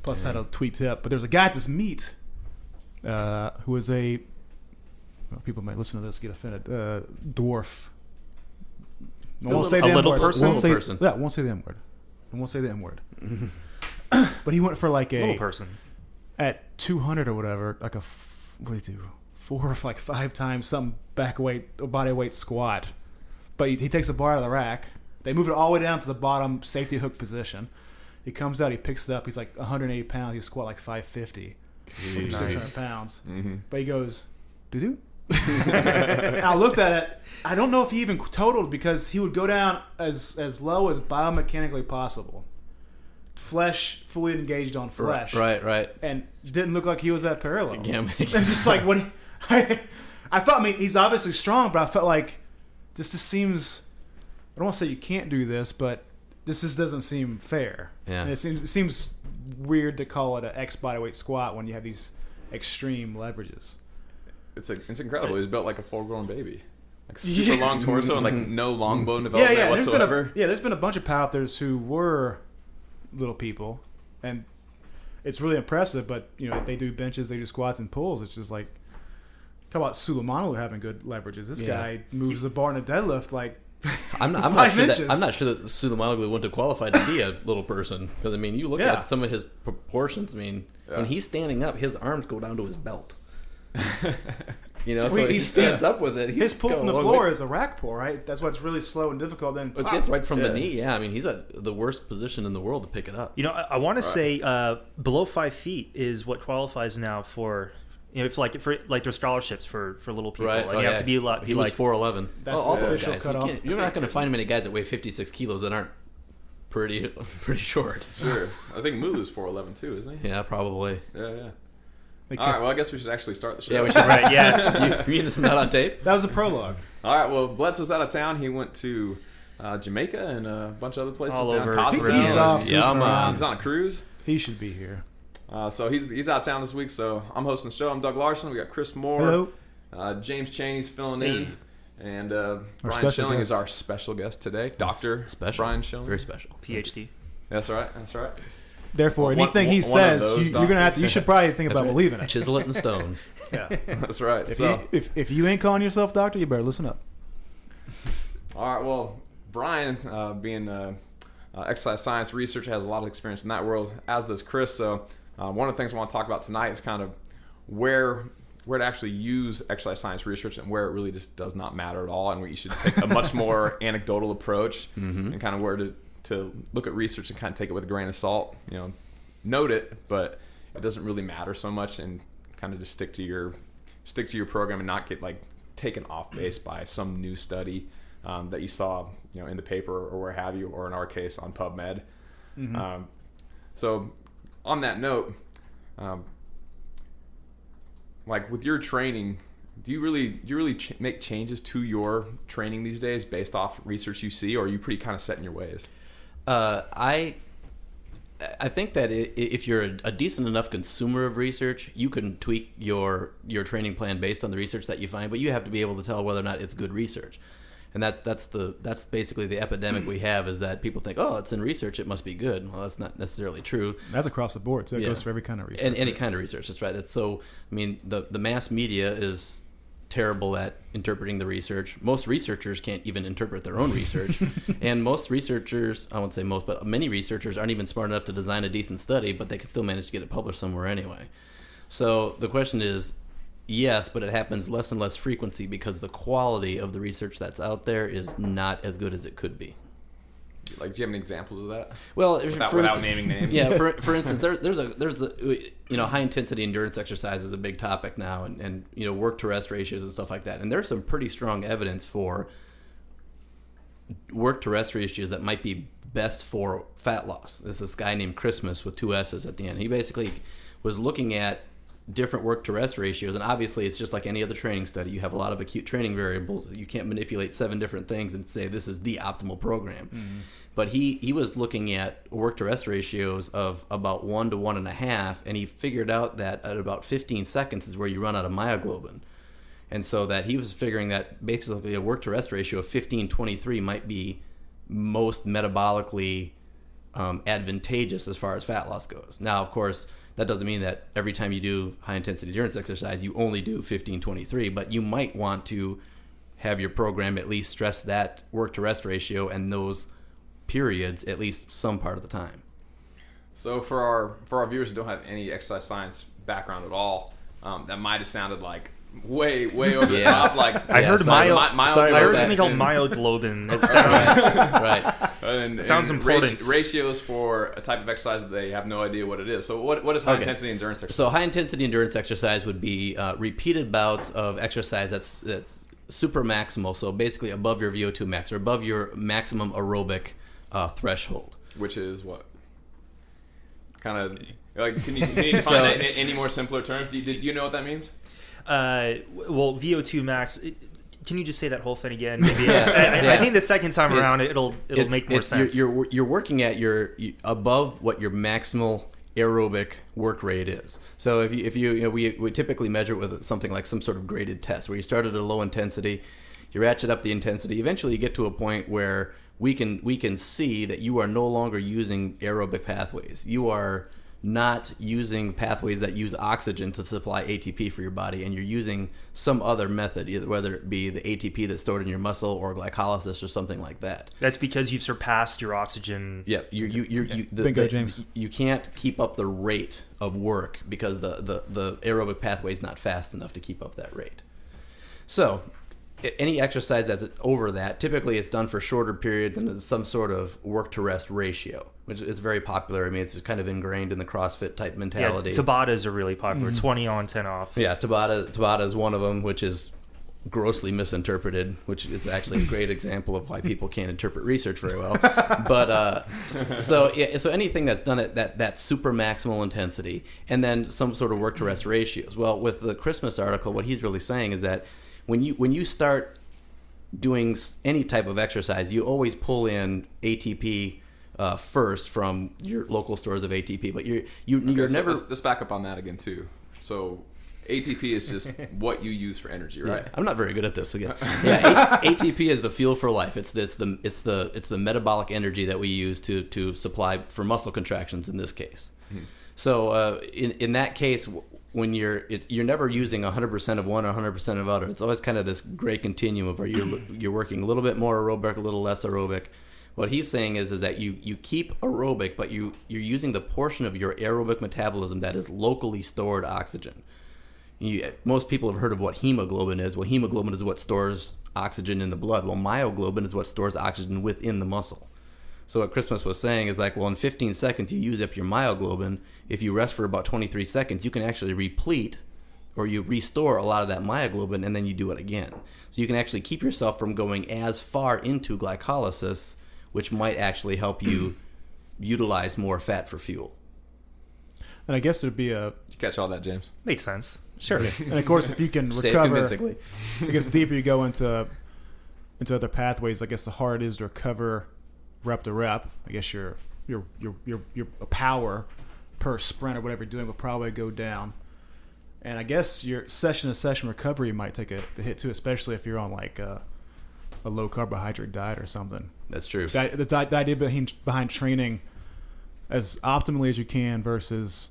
Plus had a tweet tip. But there's a guy at this meet who is people might listen to this get offended. Dwarf. I won't say the little M-word. person. Yeah, won't say the M-word. I won't say the M-word. But he went for like a little person at 200 or whatever, like what do you do? 4 or like 5 times some body weight squat. But he takes the bar out of the rack. They move it all the way down to the bottom safety hook position. He comes out, he picks it up. He's like 180 pounds. He squat like 550. Nice. 600 pounds. Mm-hmm. But he goes, doo-doo? I looked at it. I don't know if he even totaled because he would go down as low as biomechanically possible. Flesh fully engaged on flesh. Right. And didn't look like he was that parallel. Yeah, it's just like I thought. I mean, he's obviously strong, but I felt like this seems. I don't want to say you can't do this, but this just doesn't seem fair. Yeah. And it seems weird to call it an X bodyweight squat when you have these extreme leverages. It's incredible. He's built like a full-grown baby, like super long torso and like no long bone development Yeah. whatsoever. There's been a bunch of powerlifters who were little people, and it's really impressive. But they do benches, they do squats and pulls. It's just like talk about Suleiman having good leverages. This guy moves the bar in a deadlift like. I'm not sure that Suleiman wouldn't have qualified to be a little person because I mean you look at some of his proportions. I mean when he's standing up, his arms go down to his belt. So he stands up with it. His pull from the floor is a rack pull, right? That's what's really slow and difficult. Then it gets right from the knee. Yeah, I mean he's at the worst position in the world to pick it up. I want to say below 5 feet is what qualifies now for. If there's scholarships for little people. Right. Like you have to be a lot. He was 4'11". That's all the those official guys. cutoff. You're not going to find many guys that weigh 56 kilos that aren't pretty short. Sure. I think Mulu's 4'11" too, isn't he? Yeah, probably. Yeah. All right. Well, I guess we should actually start the show. Yeah, we should. Right. Yeah. You mean this is not on tape? That was a prologue. All right. Well, Blitz was out of town. He went to Jamaica and a bunch of other places. All down over. Cozumel. He's off. Yeah, man. He's on a cruise. He should be here. So he's out of town this week. So I'm hosting the show. I'm Doug Larson. We got Chris Moore. Hello. James Chaney's filling in. And Brian special Schilling guest. is our special guest today. Dr. Special. Brian Schilling. Very special. PhD. That's right. Therefore, anything he one of says, those you're gonna have to. You should probably think about believing it. Chisel it in stone. Yeah. That's right. If you ain't calling yourself doctor, you better listen up. All right. Well, Brian, being exercise science researcher, has a lot of experience in that world, as does Chris. So one of the things I want to talk about tonight is kind of where to actually use exercise science research and where it really just does not matter at all, and where you should take a much more anecdotal approach and kind of where to look at research and kind of take it with a grain of salt. Note it, but it doesn't really matter so much, and kind of just stick to your program and not get like taken off base by some new study that you saw in the paper or where have you, or in our case on PubMed. So on that note, like with your training, do you really make changes to your training these days based off research you see, or are you pretty kind of set in your ways? I think that if you're a decent enough consumer of research, you can tweak your training plan based on the research that you find, but you have to be able to tell whether or not it's good research. And that's basically the epidemic we have, is that people think, oh, it's in research, it must be good. Well, that's not necessarily true. That's across the board. So it goes for every kind of research. And any kind of research, that's right. I mean, the mass media is terrible at interpreting the research. Most researchers can't even interpret their own research. And most researchers, I won't say most, but many researchers aren't even smart enough to design a decent study, but they can still manage to get it published somewhere anyway. So the question is, yes, but it happens less and less frequency because the quality of the research that's out there is not as good as it could be. Like, do you have any examples of that? Well, without naming names. Yeah, for instance, there's high intensity endurance exercise is a big topic now, and work to rest ratios and stuff like that. And there's some pretty strong evidence for work to rest ratios that might be best for fat loss. There's this guy named Christmas with 2 S's at the end. He basically was looking at different work to rest ratios, and obviously it's just like any other training study. You have a lot of acute training variables. You can't manipulate 7 different things and say this is the optimal program. But he was looking at work to rest ratios of about 1 to 1.5, and he figured out that at about 15 seconds is where you run out of myoglobin. And so that he was figuring that basically a work to rest ratio of 15:23 might be most metabolically advantageous as far as fat loss goes. Now, of course, that doesn't mean that every time you do high intensity endurance exercise, you only do 15-23, but you might want to have your program at least stress that work to rest ratio and those periods at least some part of the time. So for our viewers who don't have any exercise science background at all, that might have sounded like way over the top. Like I heard sorry I heard about something that. called myoglobin. It sounds Right. and sounds important. Ratios for a type of exercise that they have no idea what it is. So what is high intensity endurance exercise? So high intensity endurance exercise would be repeated bouts of exercise that's super maximal. So basically above your VO2 max or above your maximum aerobic threshold. Which is what? Kind of like can you define that in any more simpler terms? Do you know what that means? Well, VO2 max. Can you just say that whole thing again? Maybe. Yeah. I think the second time around it'll make more sense. You're working at your above what your maximal aerobic work rate is. So if you we typically measure it with something like some sort of graded test where you start at a low intensity, you ratchet up the intensity. Eventually, you get to a point where we can see that you are no longer using aerobic pathways. You are not using pathways that use oxygen to supply ATP for your body, and you're using some other method, either whether it be the ATP that's stored in your muscle or glycolysis or something like that. That's because you've surpassed your oxygen. Yeah, Bingo, James. You can't keep up the rate of work because the aerobic pathway is not fast enough to keep up that rate. So any exercise that's over that, typically it's done for shorter periods and some sort of work to rest ratio, which is very popular. I mean, it's kind of ingrained in the CrossFit type mentality. Yeah, Tabatas are really popular. 20 on, 10 off. Yeah, Tabata is one of them, which is grossly misinterpreted, which is actually a great example of why people can't interpret research very well. But so anything that's done at that super maximal intensity and then some sort of work to rest ratios. Well, with the Christmas article, what he's really saying is that when you start doing any type of exercise, you always pull in ATP first from your local stores of ATP, but you're never. Let's back up on that again too. So ATP is just what you use for energy, right? Yeah, I'm not very good at this again. Yeah, ATP is the fuel for life. It's the metabolic energy that we use to supply for muscle contractions in this case. Mm-hmm. So in that case, when you're never using 100% of one or 100% of other. It's always kind of this gray continuum of where you're working a little bit more aerobic, a little less aerobic. What he's saying is that you keep aerobic, but you're using the portion of your aerobic metabolism that is locally stored oxygen. Most people have heard of what hemoglobin is. Well, hemoglobin is what stores oxygen in the blood. Well, myoglobin is what stores oxygen within the muscle. So what Christmas was saying is like, well, in 15 seconds, you use up your myoglobin. If you rest for about 23 seconds, you can actually replete or you restore a lot of that myoglobin, and then you do it again. So you can actually keep yourself from going as far into glycolysis, which might actually help you utilize more fat for fuel. And I guess it'd be You catch all that, James? Makes sense. Sure. And of course, if you can Say it recover, convincingly. I guess the deeper you go into other pathways, I guess the harder it is to recover rep to rep. I guess your power per sprint or whatever you're doing will probably go down. And I guess your session to session recovery might take a hit too, especially if you're on like a low carbohydrate diet or something. That's true. The idea behind training as optimally as you can versus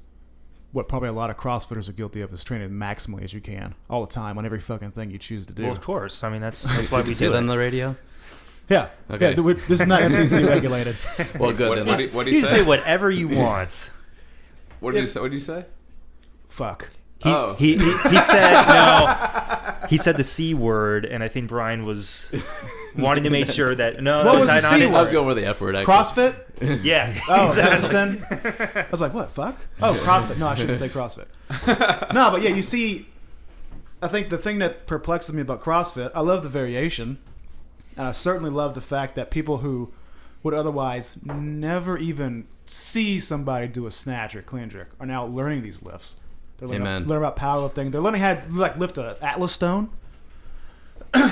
what probably a lot of CrossFitters are guilty of is training maximally as you can all the time on every fucking thing you choose to do. Well, of course. I mean, that's why we say do that it. on the radio. Yeah. Okay. Yeah, this is not FCC regulated. Well, good. What do You you can say? say whatever you want. What did you say? What did you say? Fuck. He said no. He said the C word, and I think Brian was wanting to make sure that no. What was that the not C it? word? I was going with the F word. Actually. CrossFit? Yeah. Oh, that's a sin? I was like, what, fuck? Oh, CrossFit. No, I shouldn't say CrossFit. No, but yeah, you see, I think the thing that perplexes me about CrossFit, I love the variation, and I certainly love the fact that people who would otherwise never even see somebody do a snatch or clean jerk are now learning these lifts. They're learning about powerlifting. They're learning how to lift an Atlas stone.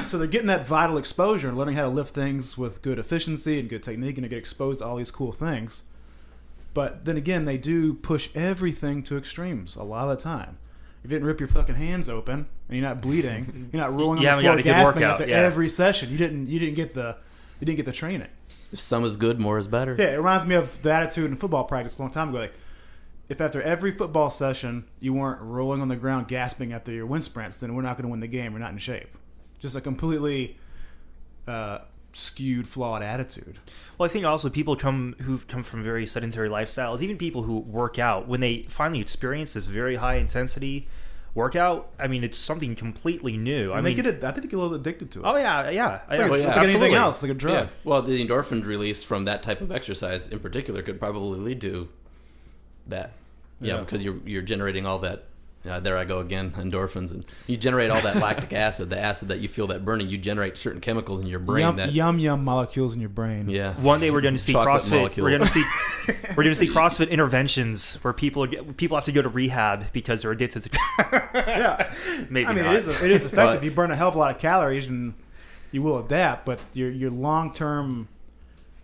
So they're getting that vital exposure and learning how to lift things with good efficiency and good technique, and they get exposed to all these cool things. But then again, they do push everything to extremes a lot of the time. If you didn't rip your fucking hands open and you're not bleeding, you're not rolling on the floor gasping after every session. You didn't get the training. If some is good, more is better. Yeah, it reminds me of the attitude in football practice a long time ago. Like, if after every football session you weren't rolling on the ground gasping after your wind sprints, then we're not going to win the game. We're not in shape. Just a completely skewed, flawed attitude. Well, I think also people who've come from very sedentary lifestyles, even people who work out, when they finally experience this very high intensity workout, I mean, it's something completely new. I think they get a little addicted to it. Oh yeah. It's like anything Absolutely. else, like a drug. Yeah. Well, the endorphins released from that type of exercise in particular could probably lead to that. Yeah, because you're generating all that. There I go again, endorphins, and you generate all that lactic acid, the acid that you feel that burning. You generate certain chemicals in your brain. Yum molecules in your brain. Yeah. One day we're going to see Chocolate CrossFit. molecules. We're going to see CrossFit interventions where people have to go to rehab because they're addicted to. Yeah. Maybe I mean, not. it is effective. You burn a hell of a lot of calories, and you will adapt. But your long term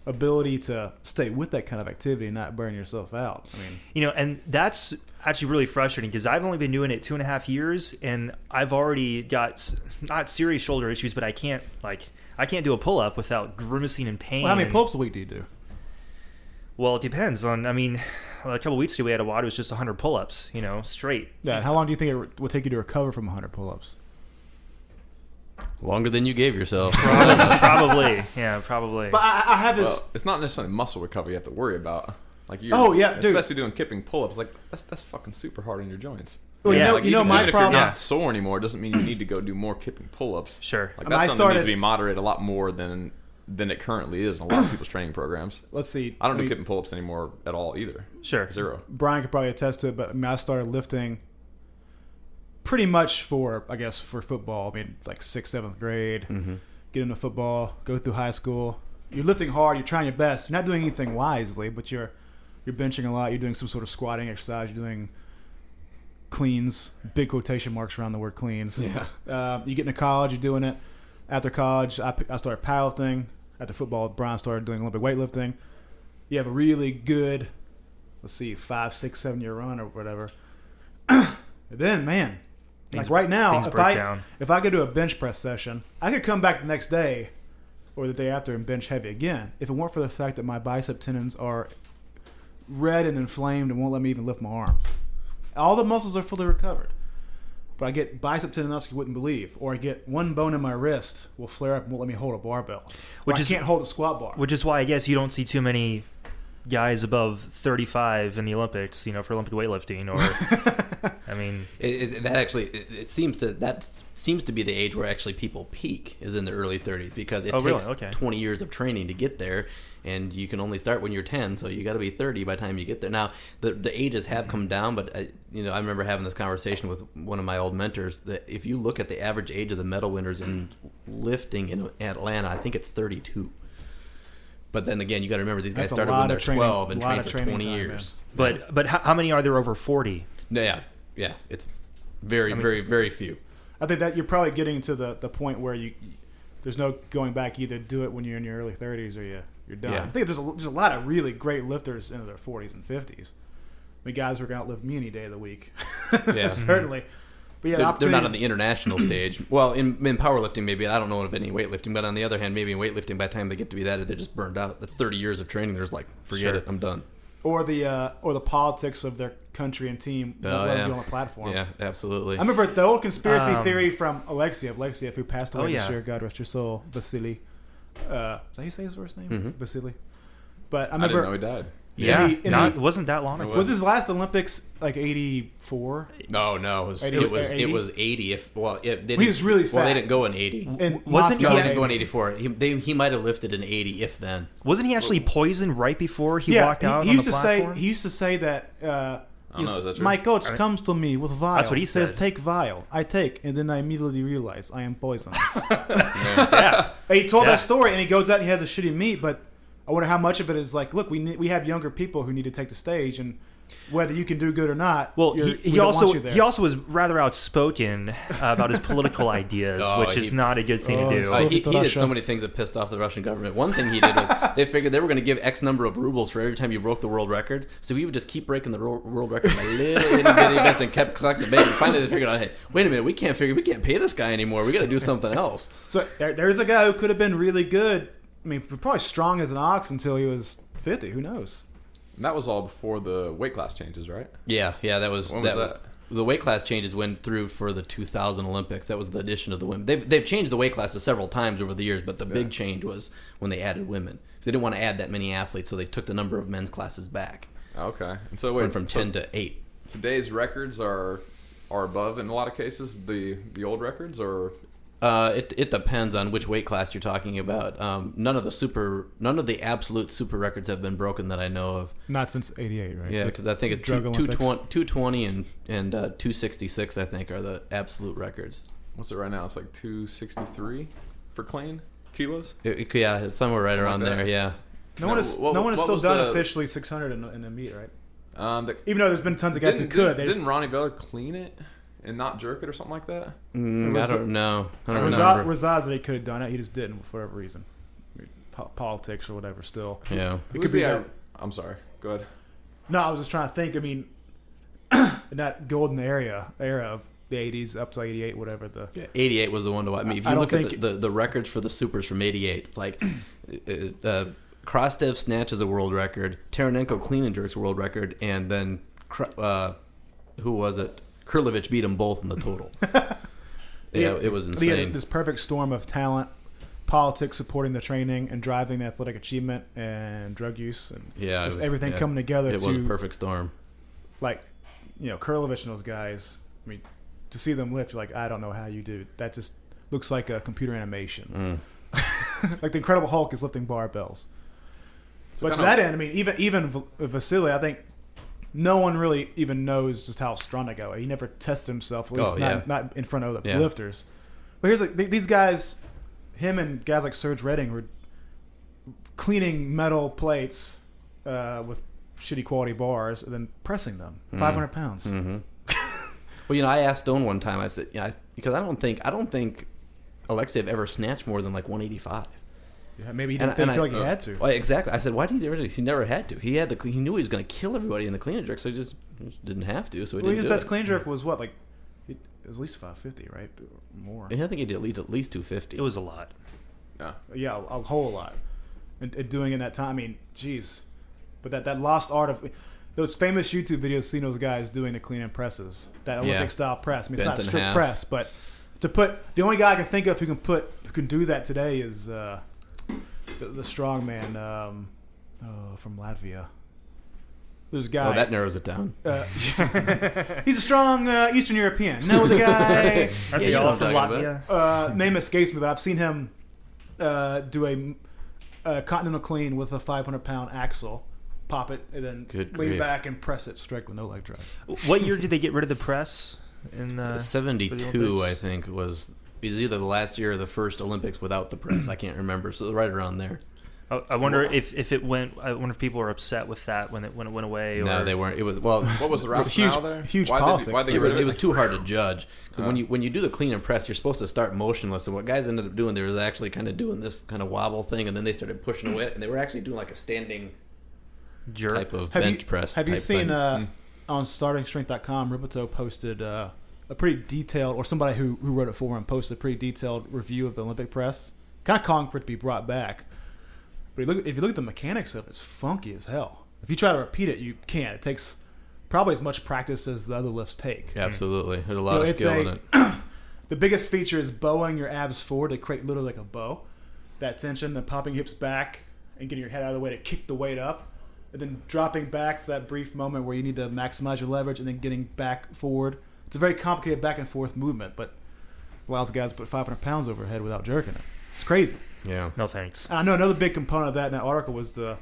ability to stay with that kind of activity and not burn yourself out. I mean, and that's actually really frustrating because I've only been doing it 2.5 years, and I've already got not serious shoulder issues, but I can't do a pull up without grimacing in pain. well, how many pull-ups a week do you do? Well, it depends on. I mean, a couple weeks ago we had a WOD. It was just 100 pull-ups, straight. Yeah. And how long do you think it will take you to recover from 100 pull-ups? Longer than you gave yourself. Probably. Yeah, probably. But I have this. Well, it's not necessarily muscle recovery you have to worry about. Like dude. especially doing kipping pull-ups. Like that's fucking super hard on your joints. Well, Yeah. my even problem. if you're not sore anymore, it doesn't mean you need to go do more kipping pull-ups. Sure. Like I mean, that's I something that needs started- to be moderated a lot more than it currently is in a lot of people's training programs. Let's see. I don't do kipping pull-ups anymore at all either. Sure. Zero. Brian could probably attest to it, but I mean, I started lifting pretty much for football. I mean, like 6th, 7th grade. Mm-hmm. Get into football, go through high school. You're lifting hard. You're trying your best. You're not doing anything wisely, but you're benching a lot. You're doing some sort of squatting exercise. You're doing cleans, big quotation marks around the word cleans. Yeah. You get into college, you're doing it. After college, I started powerlifting. After football, Brian started doing Olympic weightlifting. You have a really good, 5, 6, 7 year run or whatever. And then, man, Things- like right now, things break down. if I go to a bench press session, I could come back the next day or the day after and bench heavy again if it weren't for the fact that my bicep tendons are red and inflamed and won't let me even lift my arms. All the muscles are fully recovered. But I get bicep tendonitis you wouldn't believe. Or I get one bone in my wrist will flare up and won't let me hold a barbell. I can't hold a squat bar. Which is why I guess you don't see too many guys above 35 in the Olympics, for Olympic weightlifting. Or, I mean, It seems to be the age where actually people peak is in the early 30s because it takes 20 years of training to get there, and you can only start when you're 10, so you got to be 30 by the time you get there. Now the ages have come down, but I remember having this conversation with one of my old mentors that if you look at the average age of the medal winners in lifting in Atlanta, I think it's 32. But then again, you got to remember these guys started when they're 12 and trained for 20 years. But how many are there over 40? Yeah, it's very, very, very few. I think that you're probably getting to the point where there's no going back. You either do it when you're in your early 30s or you're done. Yeah. I think there's a lot of really great lifters into their 40s and 50s. I mean, guys who are going to outlive me any day of the week. Yeah. Certainly. But yeah, they're not on the international stage. Well, in powerlifting, maybe. I don't know of any weightlifting. But on the other hand, maybe in weightlifting, by the time they get to be that, they're just burned out. That's 30 years of training. There's forget it. I'm done. Or the politics of their country and team won't let them be on the platform. Yeah, absolutely. I remember the old conspiracy theory from Alexiev, who passed away this year. God rest your soul, Vasily. Is that how you say his first name? Mm-hmm. Vasily. But I I didn't remember. know he died. Yeah, it wasn't that long ago. Was his last Olympics like 84? No, it was 80. He was really fat. Well, they didn't go in 80. And Wasn't No, he- they didn't go in 84. He might have lifted in 80 if then. Wasn't he actually poisoned right before he walked out he on used the to platform? He used to say that. I don't know, is that true? My coach comes to me with vial. That's what he says, said. "Take vial." I take, and then I immediately realize I am poisoned. Yeah. He told Yeah. that story, and he goes out and he has a shitty meet. But I wonder how much of it is like, look, we have younger people who need to take the stage, and whether you can do good or not. Well, we he don't want you there. also was rather outspoken about his political ideas, which is not a good thing to do. so- He did Russia. so many things that pissed off the Russian government. One thing he did was they figured they were going to give X number of rubles for every time you broke the world record. So we would just keep breaking the world record by little itty bitty bits and kept collecting bait. And finally they figured out, hey, wait a minute, we can't pay this guy anymore. We got to do something else. So there's a guy who could have been really good I mean, probably strong as an ox until he was 50. Who knows? And that was all before the weight class changes, right? Yeah, that was When was that? The weight class changes went through for the 2000 Olympics. That was the addition of the women. They've changed the weight classes several times over the years, but the big change was when they added women. So they didn't want to add that many athletes, so they took the number of men's classes back. Okay. And so wait, Went from 10 to 8. Today's records are above in a lot of cases the old records, or It depends on which weight class you're talking about. None of the absolute super records have been broken that I know of. Not since '88, right? Yeah, because I think it's Drug Olympics. 220 and 266. I think are the absolute records. what's it right now? It's like 263 for clean kilos. It's somewhere right Something around like that. there. Yeah. No one has what still was done the- officially 600 in the meet, right? The, Even though there's been tons of guys who could. They didn't Ronnie Veller clean it and not jerk it or something like that? I don't know. I don't Razaz remember. that he could have done it. He just didn't for whatever reason. Politics or whatever. Still, Yeah. it could be that. I'm sorry. Go ahead. No, I was just trying to think. I mean, in that golden era of the 80s up to 88, whatever the. Yeah, 88 was the one to watch. I mean, if you I don't look at think- the records for the supers from 88, it's like Krostev snatch is a world record, Taranenko clean and jerk's a world record, and then who was it? Kurlovich beat them both in the total. It was He had insane. this perfect storm of talent, politics supporting the training, and driving the athletic achievement, and drug use, and Yeah, just everything coming together. It was a perfect storm. Like, Kurlovich and those guys. I mean, to see them lift, you're like, I don't know how you do. That just looks like a computer animation. Like the Incredible Hulk is lifting barbells. So But to that end, I mean, even Vasily, I think no one really even knows just how strong that guy is. He never tested himself, at least not in front of the lifters. But here's like these guys, him and guys like Serge Redding were cleaning metal plates with shitty quality bars and then pressing them 500 pounds. Mm-hmm. Well, I asked Stone one time. I said, because I don't think Alexeyev ever snatched more than like 185. Yeah, maybe he didn't feel like he had to. Well, exactly. I said, why did he never? He never had to. He knew he was going to kill everybody in the clean and jerk, so he just didn't have to. So he didn't his do best it. clean jerk was what, like, it was at least 550, right? More. And I think he did at least 250. It was a lot. Yeah, a whole lot. And doing in that time, I mean, geez. But that lost art of those famous YouTube videos, seeing those guys doing the clean and presses, that Olympic style press. I mean, it's Bent not a in strict half. press, but to put the only guy I can think of who can do that today is the strong man from Latvia. There's a guy. Oh, that narrows it down. He's a strong Eastern European. No, the guy. Aren't Yeah, they you know all what from I'm talking Latvia? Name escapes me, but I've seen him do a continental clean with a 500-pound axle, pop it, and then Good lean grief. back and press it straight with no leg drive. What year did they get rid of the press? In for the 72, Olympics? I think, was either the last year or the first Olympics without the press. I can't remember. So right around there. I wonder if it went. I wonder if people were upset with that when it went away. Or, No, they weren't. It was What was the rationale there? huge Why politics. Why they get rid of it was too hard to judge. 'Cause when you do the clean and press, you're supposed to start motionless. And what guys ended up doing, they were actually kind of doing this kind of wobble thing, and then they started pushing away, and they were actually doing like a standing jerk. type of bench press. Have you type seen thing. on StartingStrength.com, Riboto posted a pretty detailed, or somebody who wrote it for him posted a pretty detailed review of the Olympic press, kind of calling for it to be brought back. But if you look at the mechanics of it, it's funky as hell. If you try to repeat it, you can't. It takes probably as much practice as the other lifts take. Absolutely, there's a lot of it's skill in it. The biggest feature is bowing your abs forward to create literally like a bow. That tension, then popping hips back and getting your head out of the way to kick the weight up, and then dropping back for that brief moment where you need to maximize your leverage, and then getting back forward. It's a very complicated back and forth movement, but allows guys to put 500 pounds overhead without jerking it. It's crazy. Yeah. No thanks. I know another big component of that in that article was the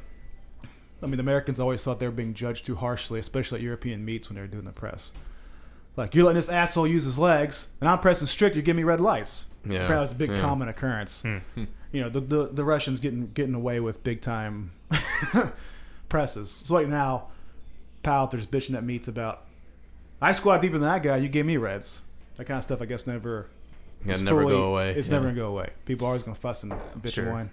Americans always thought they were being judged too harshly, especially at European meets when they were doing the press. Like, you're letting this asshole use his legs, and I'm pressing strict, you're giving me red lights. Yeah. Apparently it's a big Yeah. common occurrence. The Russians getting away with big time presses. So like now, powerlifters bitching at meets about, I squat deeper than that guy, you gave me reds. That kind of stuff I guess never Yeah, never go away. It's never gonna go away. People are always gonna fuss and bitch and whine.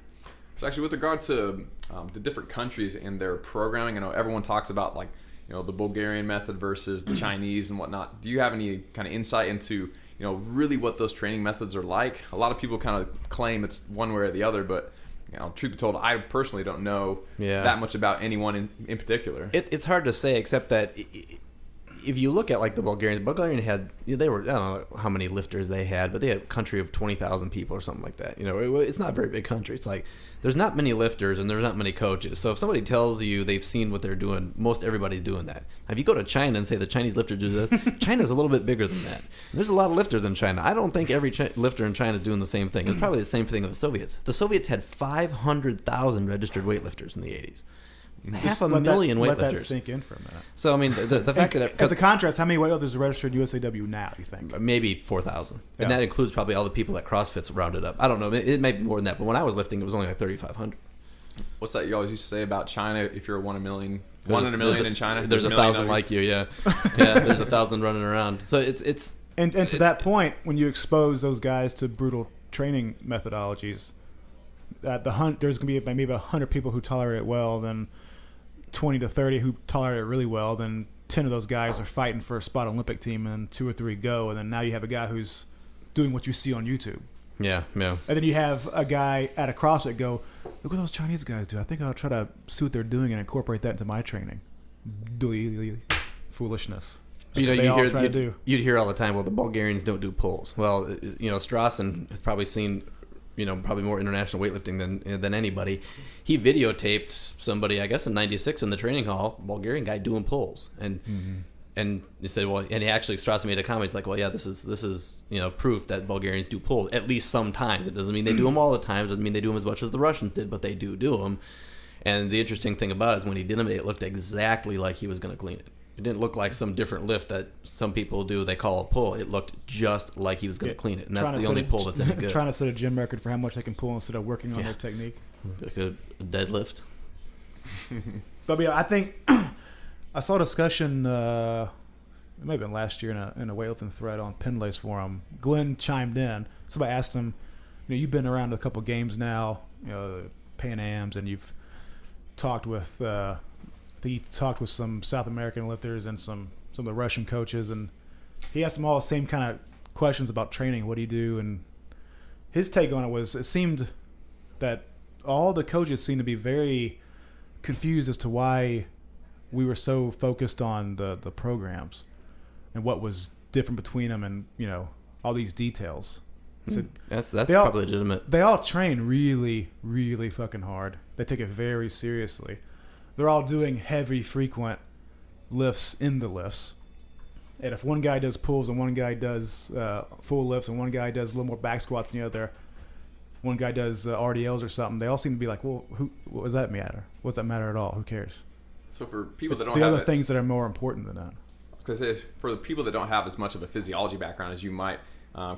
So actually, with regard to the different countries and their programming, I know everyone talks about like the Bulgarian method versus the Chinese and whatnot. Do you have any kind of insight into really what those training methods are like? A lot of people kind of claim it's one way or the other, but truth be told, I personally don't know that much about anyone in particular. It's hard to say, except that if you look at like the Bulgarian had, they were, I don't know how many lifters they had, but they had a country of 20,000 people or something like that. It's not a very big country. It's like there's not many lifters and there's not many coaches. So if somebody tells you they've seen what they're doing, most everybody's doing that. If you go to China and say the Chinese lifters do this, China's a little bit bigger than that. There's a lot of lifters in China. I don't think every lifter in China is doing the same thing. It's probably the same thing with the Soviets. The Soviets had 500,000 registered weightlifters in the 80s. Half a million weightlifters. Let that sink in for a minute. So I mean, the fact that as a contrast, how many weightlifters are registered USAW now? You think maybe 4,000, and that includes probably all the people that CrossFit's rounded up. I don't know. It may be more than that, but when I was lifting, it was only like 3,500. What's that you always used to say about China? If you're one in a million in China, there's 1,000 like you. Yeah, there's 1,000 running around. So it's and to that point, when you expose those guys to brutal training methodologies, there's going to be maybe 100 people who tolerate it well, then 20 to 30 who tolerate it really well, then 10 of those guys are fighting for a spot Olympic team, and 2 or 3 go, and then now you have a guy who's doing what you see on YouTube. Yeah. And then you have a guy at a CrossFit go, look what those Chinese guys do. I think I'll try to see what they're doing and incorporate that into my training. Foolishness. You'd hear all the time, well, the Bulgarians don't do pulls. Well, Strassen has probably seen probably more international weightlifting than anybody. He videotaped somebody, I guess in '96 in the training hall, Bulgarian guy doing pulls, and he said, well, and he actually Strassen made a comment. He's like, well, yeah, this is proof that Bulgarians do pulls at least sometimes. It doesn't mean they do them all the time. It doesn't mean they do them as much as the Russians did, but they do them. And the interesting thing about it is when he did them, it looked exactly like he was going to clean it. It didn't look like some different lift that some people do. They call a pull. It looked just like he was going to clean it, and that's the only pull that's any good. Trying to set a gym record for how much they can pull instead of working on their technique. Like a deadlift. But I think I saw a discussion. It may have been last year in a weightlifting thread on Pendlay's forum. Glenn chimed in. Somebody asked him, you've been around a couple games now, Pan Ams, and you've talked with. He talked with some South American lifters and some of the Russian coaches, and he asked them all the same kind of questions about training. What do you do? And his take on it was, it seemed that all the coaches seemed to be very confused as to why we were so focused on the programs and what was different between them, and all these details. So that's probably legitimate. They all train really, really fucking hard. They take it very seriously. They're all doing heavy, frequent lifts in the lifts. And if one guy does pulls and one guy does full lifts and one guy does a little more back squats than the other, one guy does RDLs or something, they all seem to be like, well, what does that matter? What does that matter at all? Who cares? So for people that don't have the other things that are more important than that. I was going to say, for the people that don't have as much of a physiology background as you might,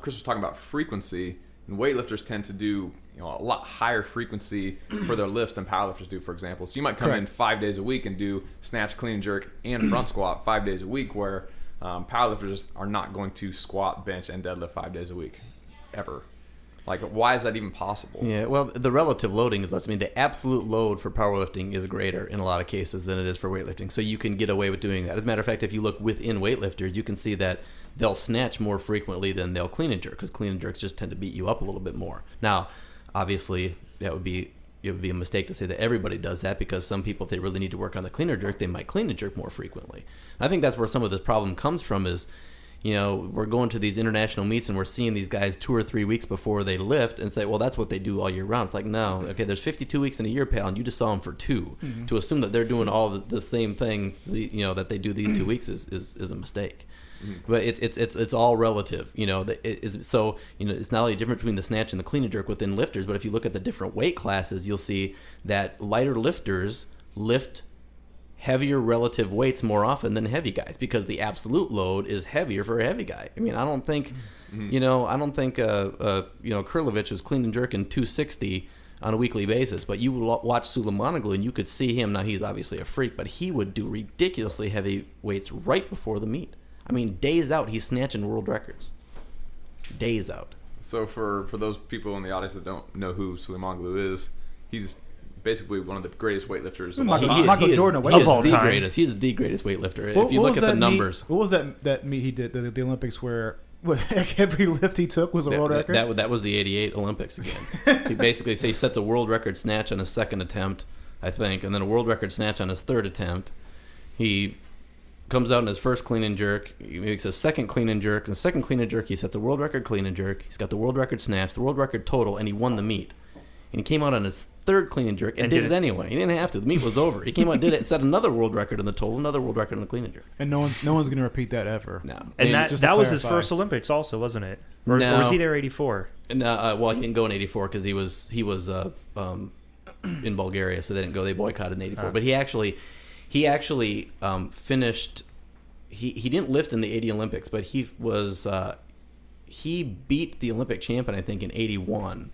Chris was talking about frequency, and weightlifters tend to do a lot higher frequency for their lifts than powerlifters do, for example. So you might come in 5 days a week and do snatch, clean and jerk, and front squat 5 days a week, where powerlifters are not going to squat, bench, and deadlift 5 days a week, ever. Like, why is that even possible? Yeah, well, the relative loading is less. I mean, the absolute load for powerlifting is greater in a lot of cases than it is for weightlifting. So you can get away with doing that. As a matter of fact, if you look within weightlifters, you can see that they'll snatch more frequently than they'll clean and jerk, because clean and jerks just tend to beat you up a little bit more. Now, obviously, it would be a mistake to say that everybody does that, because some people, if they really need to work on the clean or jerk, they might clean and jerk more frequently. And I think that's where some of this problem comes from is, we're going to these international meets and we're seeing these guys 2 or 3 weeks before they lift and say, well, that's what they do all year round. It's like, no, okay, there's 52 weeks in a year, pal, and you just saw them for 2. Mm-hmm. To assume that they're doing all the same thing, that they do these 2 weeks is a mistake. Mm-hmm. But it's all relative, so it's not only different between the snatch and the clean and jerk within lifters, but if you look at the different weight classes, you'll see that lighter lifters lift heavier relative weights more often than heavy guys, because the absolute load is heavier for a heavy guy. I mean, I don't think, Kurlovich was clean and jerking 260 on a weekly basis, but you would watch Suleimanoglu and you could see him. Now, he's obviously a freak, but he would do ridiculously heavy weights right before the meet. I mean, days out, he's snatching world records. Days out. So for those people in the audience that don't know who Suleimanoglu is, he's basically one of the greatest weightlifters of all time. Michael Jordan of all time. He's the greatest weightlifter. If you look at the numbers. What was that meet he did, the Olympics, where every lift he took was a world record? That was the 88 Olympics again. He basically he sets a world record snatch on his second attempt, I think, and then a world record snatch on his third attempt. He comes out in his first clean and jerk. He makes a second clean and jerk. And the second clean and jerk, he sets a world record clean and jerk. He's got the world record snatch, the world record total, and he won the meet. And he came out on his third clean and jerk and did it anyway. He didn't have to. The meet was over. He came out and did it and set another world record in the total, another world record in the clean and jerk. And no one's going to repeat that ever. No. And that was his first Olympics also, wasn't it? Or was he there 84? Well, he didn't go in 84 because he was in Bulgaria, so they didn't go. They boycotted in 84. But he actually finished. He didn't lift in the 80 Olympics, but he beat the Olympic champion, I think, in 81.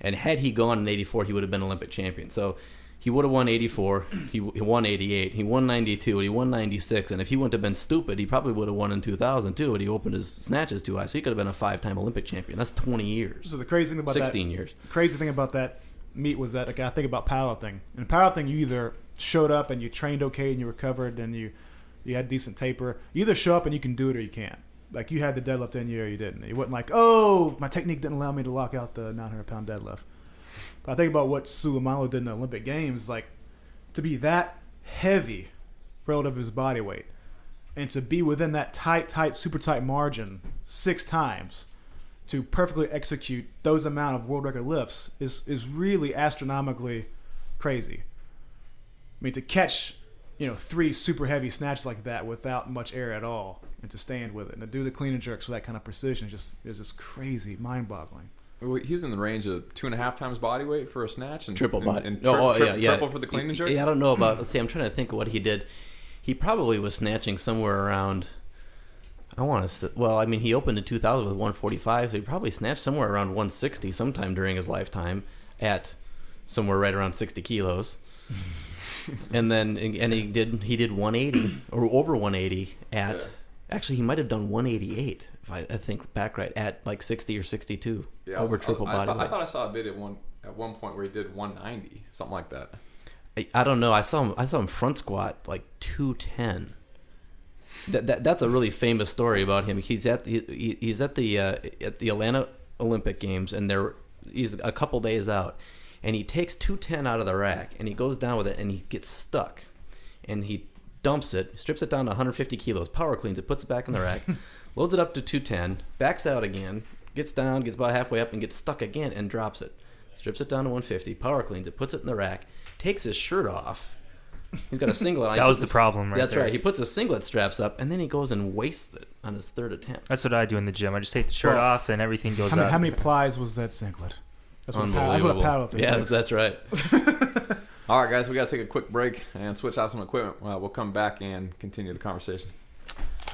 And had he gone in 84, he would have been Olympic champion. So he would have won 84, he won 88, he won 92, and he won 96. And if he wouldn't have been stupid, he probably would have won in 2000 too, but he opened his snatches too high. So he could have been a 5-time Olympic champion. That's 20 years. So the crazy thing about 16 years. The crazy thing about that meet was that, like, I think about powerlifting. In powerlifting, you either showed up and you trained okay and you recovered and you had decent taper. You either show up and you can do it or you can't. Like, you had the deadlift in you or you didn't. It wasn't like, oh, my technique didn't allow me to lock out the 900-pound deadlift. But I think about what Suleimanov did in the Olympic Games, like, to be that heavy relative to his body weight and to be within that tight, super tight margin 6 times to perfectly execute those amount of world record lifts is really astronomically crazy. I mean, to catch 3 super heavy snatches like that without much air at all, and to stand with it, and to do the clean and jerks with that kind of precision is just crazy, mind-boggling. He's in the range of 2.5 times body weight for a snatch and triple body. And triple for the clean and jerk. Yeah, I don't know about. Let's see. I'm trying to think of what he did. He probably was snatching somewhere around. I want to. Well, I mean, he opened in 2000 with 145, so he probably snatched somewhere around 160 sometime during his lifetime, at somewhere right around 60 kilos. And then he did 180 or over 180 at. Yeah. Actually, he might have done 188 if I think back right at like 60 or 62 over triple body weight. I thought I saw a video at one point where he did 190, something like that. I don't know. I saw him front squat like 210. That's a really famous story about him. He's at the Atlanta Olympic Games, and he's a couple days out, and he takes 210 out of the rack and he goes down with it and he gets stuck, and he dumps it, strips it down to 150 kilos, power cleans it, puts it back in the rack, loads it up to 210, backs out again, gets down, gets about halfway up and gets stuck again and drops it. Strips it down to 150, power cleans it, puts it in the rack, takes his shirt off. He's got a singlet on. That was the problem right there. That's right. He puts his singlet straps up and then he goes and wastes it on his third attempt. That's what I do in the gym. I just take the shirt off and everything goes up. How many plies was that singlet? That's what Unbelievable. a powerlifter Yeah, is. that's right. All right, guys, we got to take a quick break and switch out some equipment. We'll come back and continue the conversation.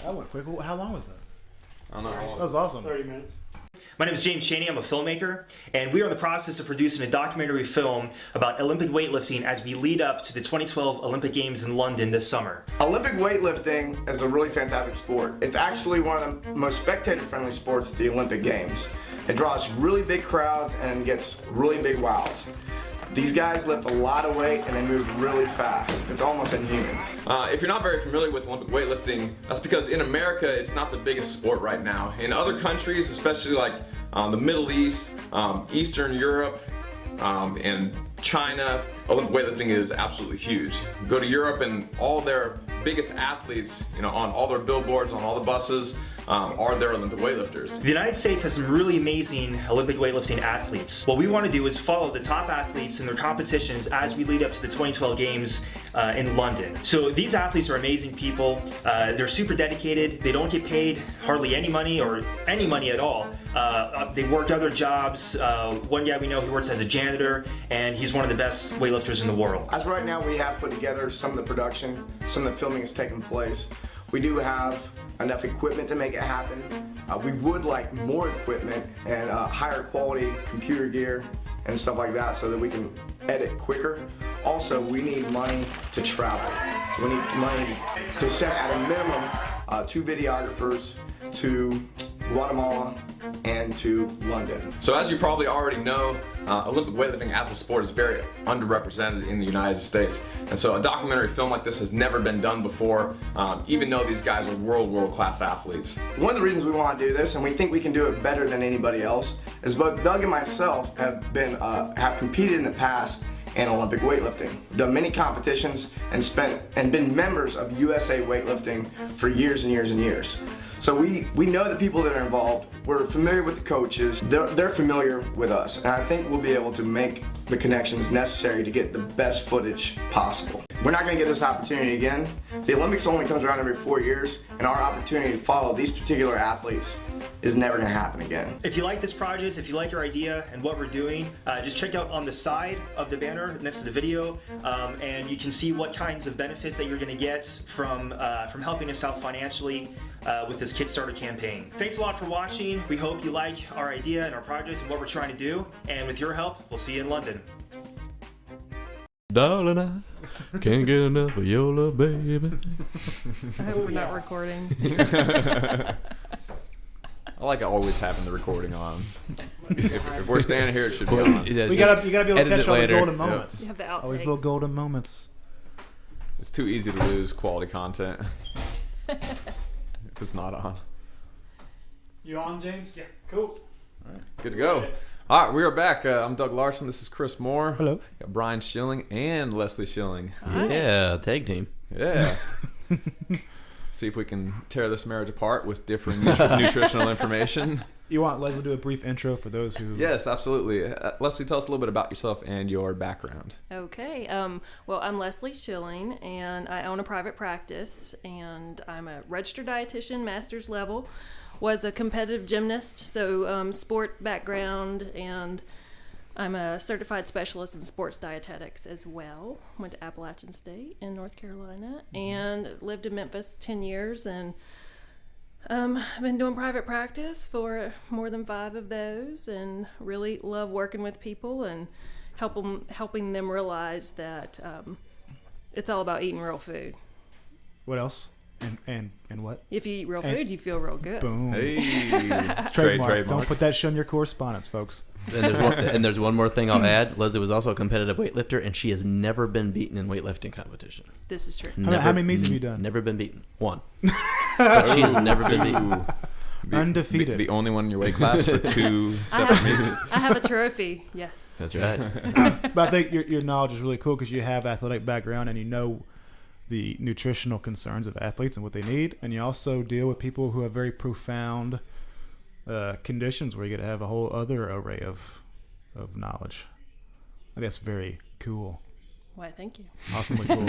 That went quick. How long was that? I don't know how long. That was awesome. 30 minutes. My name is James Chaney. I'm a filmmaker, and we are in the process of producing a documentary film about Olympic weightlifting as we lead up to the 2012 Olympic Games in London this summer. Olympic weightlifting is a really fantastic sport. It's actually one of the most spectator-friendly sports at the Olympic Games. It draws really big crowds and gets really big wows. These guys lift a lot of weight and they move really fast. It's almost inhuman. If you're not very familiar with Olympic weightlifting, that's because in America, it's not the biggest sport right now. In other countries, especially like the Middle East, Eastern Europe, and China, Olympic weightlifting is absolutely huge. Go to Europe and all their biggest athletes, on all their billboards, on all the buses, are their Olympic weightlifters. The United States has some really amazing Olympic weightlifting athletes. What we want to do is follow the top athletes in their competitions as we lead up to the 2012 Games in London. So these athletes are amazing people. They're super dedicated. They don't get paid hardly any money or any money at all. They work other jobs. One guy we know, he works as a janitor, and he's one of the best weightlifters in the world. As right now, we have put together some of the production, some of the filming has taken place. We do have enough equipment to make it happen. We would like more equipment and higher quality computer gear and stuff like that so that we can edit quicker. Also, we need money to travel. We need money to send at a minimum 2 videographers to Guatemala and to London. So as you probably already know, Olympic weightlifting as a sport is very underrepresented in the United States. And so a documentary film like this has never been done before, even though these guys are world-class athletes. One of the reasons we want to do this, and we think we can do it better than anybody else, is both Doug and myself have competed in the past in Olympic weightlifting. We've done many competitions and been members of USA Weightlifting for years and years and years. So we know the people that are involved, we're familiar with the coaches, they're familiar with us, and I think we'll be able to make the connections necessary to get the best footage possible. We're not going to get this opportunity again. The Olympics only comes around every 4 years, and our opportunity to follow these particular athletes is never going to happen again. If you like this project, if you like our idea and what we're doing, just check out on the side of the banner next to the video, and you can see what kinds of benefits that you're going to get from helping us out financially with this Kickstarter campaign. Thanks a lot for watching. We hope you like our idea and our project and what we're trying to do. And with your help, we'll see you in London. Darling, I can't get enough of your love, baby. I hope we're not recording. I like always having the recording on. If we're standing here, it should be on. Yeah, You gotta be able to edit catch it all the later. golden moments. You have the outtakes. Always little golden moments. It's too easy to lose quality content if it's not on. You on, James? Yeah. Cool. All right, good to go. All right, we are back. I'm Doug Larson. This is Chris Moore. Hello. Got Brian Schilling and Leslie Schilling. Yeah, tag team. Yeah. See if we can tear this marriage apart with differing nutritional information. You want Leslie to do a brief intro for those who... Yes, absolutely. Leslie, tell us a little bit about yourself and your background. Okay. Well, I'm Leslie Schilling, and I own a private practice, and I'm a registered dietitian, master's level. Was a competitive gymnast, so sport background, and I'm a certified specialist in sports dietetics as well. Went to Appalachian State in North Carolina and lived in Memphis 10 years, and I've been doing private practice for more than 5 of those, and really love working with people and helping them realize that it's all about eating real food. What else? And what? If you eat real food, you feel real good. Boom. Hey. Trademark. Don't put that shit in your correspondence, folks. And there's one more thing I'll add. Leslie was also a competitive weightlifter, and she has never been beaten in weightlifting competition. This is true. How many meets have you done? Never been beaten. 1. But she has never been beaten. Undefeated. The only one in your weight class for 2 separate meets. I have a trophy. Yes. That's right. But I think your knowledge is really cool because you have athletic background and you know the nutritional concerns of athletes and what they need, and you also deal with people who have very profound conditions where you get to have a whole other array of knowledge. I think that's very cool. Why, thank you. Awesomely cool.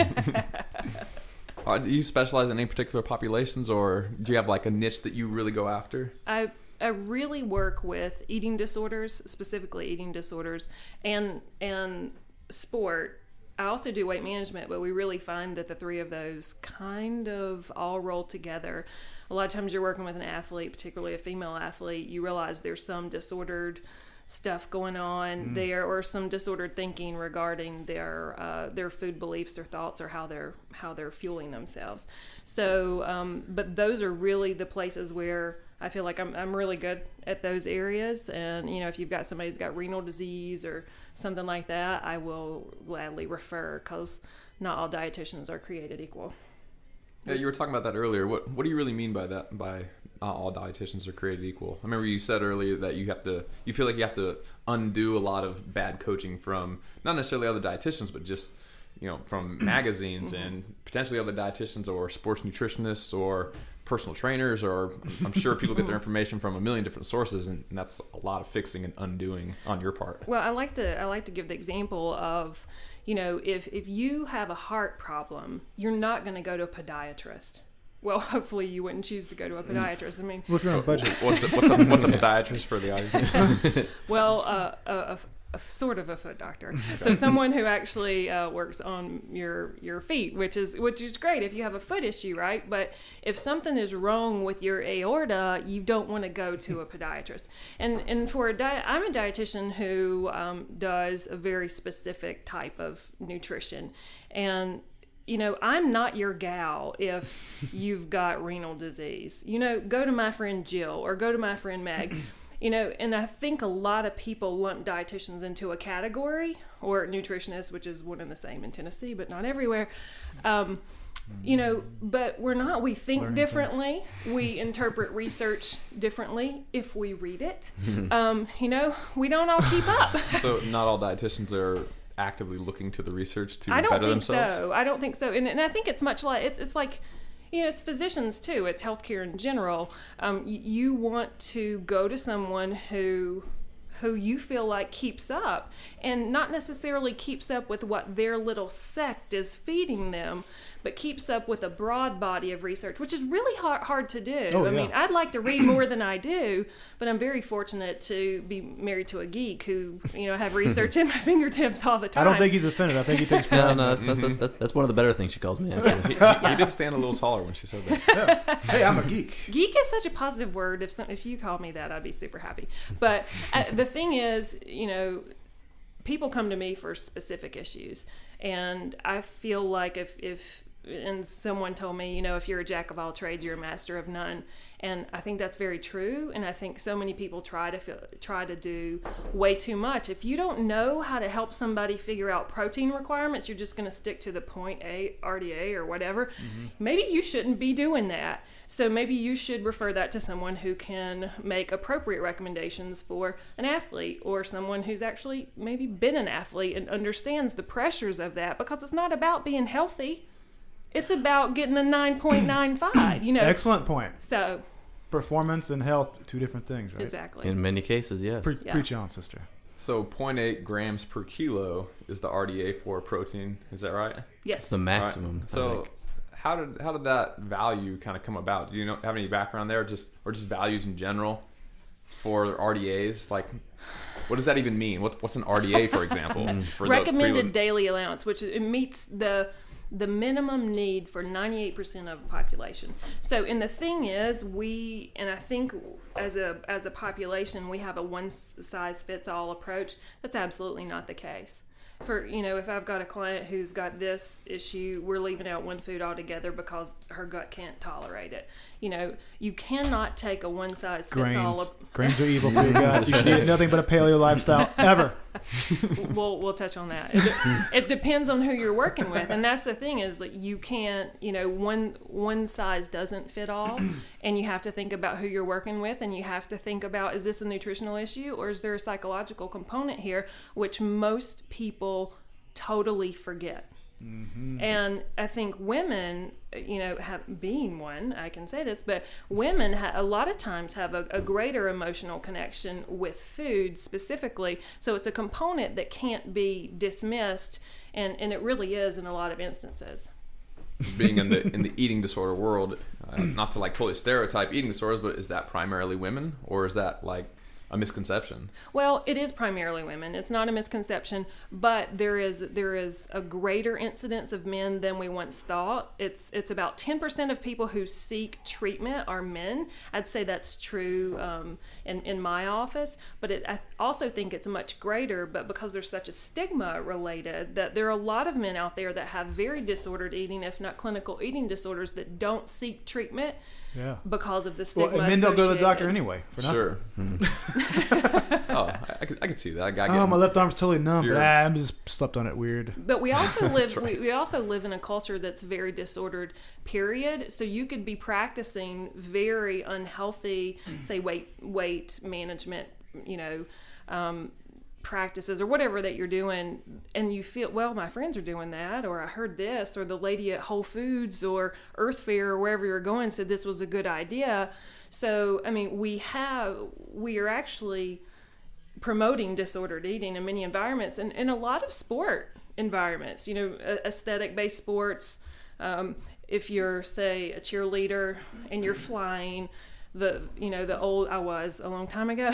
Do you specialize in any particular populations, or do you have like a niche that you really go after? I really work with eating disorders, specifically eating disorders, and sport. I also do weight management, but we really find that the 3 of those kind of all roll together. A lot of times you're working with an athlete, particularly a female athlete, you realize there's some disordered stuff going on there, or some disordered thinking regarding their food beliefs or thoughts, or how they're fueling themselves. So, but those are really the places where I feel like I'm really good at those areas. And if you've got somebody who's got renal disease or something like that, I will gladly refer, because not all dietitians are created equal. Yeah, you were talking about that earlier. What do you really mean by that? By all dietitians are created equal? I remember you said earlier that you feel like you have to undo a lot of bad coaching from not necessarily other dietitians, but just from magazines and potentially other dietitians or sports nutritionists or personal trainers, or I'm sure people get their information from a million different sources, and that's a lot of fixing and undoing on your part. Well, I like to give the example of, if you have a heart problem, you're not going to go to a podiatrist. Well, hopefully you wouldn't choose to go to a podiatrist. I mean, If you're on a budget. What's a podiatrist for the audience? well, a sort of a foot doctor. So someone who actually works on your feet, which is great if you have a foot issue, right? But if something is wrong with your aorta, you don't want to go to a podiatrist. And for I'm a dietitian who does a very specific type of nutrition, and I'm not your gal if you've got renal disease. Go to my friend Jill or go to my friend Meg. and I think a lot of people lump dietitians into a category, or nutritionists, which is one and the same in Tennessee, but not everywhere. But we're not. We think Learning differently. We interpret research differently if we read it. We don't all keep up. So not all dietitians are actively looking to the research to I don't better think themselves? so. I don't think so. And I think it's much like, it's like, it's physicians too. It's healthcare in general. You want to go to someone who you feel like keeps up, and not necessarily keeps up with what their little sect is feeding them, but keeps up with a broad body of research, which is really hard to do. I mean, I'd like to read more than I do, but I'm very fortunate to be married to a geek who, have research in my fingertips all the time. I don't think he's offended. I think he thinks No, that's one of the better things she calls me. Actually. He did stand a little taller when she said that. Yeah. Hey, I'm a geek. Geek is such a positive word. If you call me that, I'd be super happy. But the thing is, people come to me for specific issues, and I feel like if someone told me, if you're a jack of all trades, you're a master of none. And I think that's very true. And I think so many people try to do way too much. If you don't know how to help somebody figure out protein requirements, you're just going to stick to the point A, RDA or whatever. Mm-hmm. Maybe you shouldn't be doing that. So maybe you should refer that to someone who can make appropriate recommendations for an athlete, or someone who's actually maybe been an athlete and understands the pressures of that, because it's not about being healthy. It's about getting a 9.95, Excellent point. So, Performance and health, two different things, right? exactly. In many cases, yes. Preach on, sister. So 0.8 grams per kilo is the RDA for protein. Is that right? Yes. The maximum. Right. So how did that value kind of come about? Do you have any background there, or just values in general for RDAs? Like, what does that even mean? What's an RDA, for example? For Recommended daily allowance, which it meets the minimum need for 98% of the population. So, and the thing is, I think as a population, we have a one size fits all approach. That's absolutely not the case. For, if I've got a client who's got this issue, we're leaving out one food altogether because her gut can't tolerate it. You cannot take a one size fits all. Grains are evil for your gut. You should eat nothing but a paleo lifestyle ever. We'll touch on that. It depends on who you're working with, and that's the thing, is that you can't, one size doesn't fit all, and you have to think about who you're working with, and you have to think about, is this a nutritional issue or is there a psychological component here, which most people totally forget. Mm-hmm. And I think women, being one, I can say this, but women a lot of times have a greater emotional connection with food specifically. So it's a component that can't be dismissed, and it really is in a lot of instances. Being in the eating disorder world, not to totally stereotype eating disorders, but is that primarily women, or is that a misconception? Well, it is primarily women. It's not a misconception, but there is a greater incidence of men than we once thought. It's about 10% of people who seek treatment are men. I'd say that's true in my office, but I also think it's much greater, but because there's such a stigma related, that there are a lot of men out there that have very disordered eating, if not clinical eating disorders, that don't seek treatment. Yeah. Because of the stigma. Well, and men don't go to the doctor anyway for nothing. Sure. I could see that. My left arm's totally numb, but I'm just slept on it weird. But we also live right. we also live in a culture that's very disordered, period. So you could be practicing very unhealthy, say weight management, practices or whatever that you're doing, and you feel, well, my friends are doing that, or I heard this, or the lady at Whole Foods or Earth Fair or wherever you're going said this was a good idea. So I mean, we are actually promoting disordered eating in many environments, and in a lot of sport environments, aesthetic based sports. If you're, say, a cheerleader and you're flying, I was a long time ago.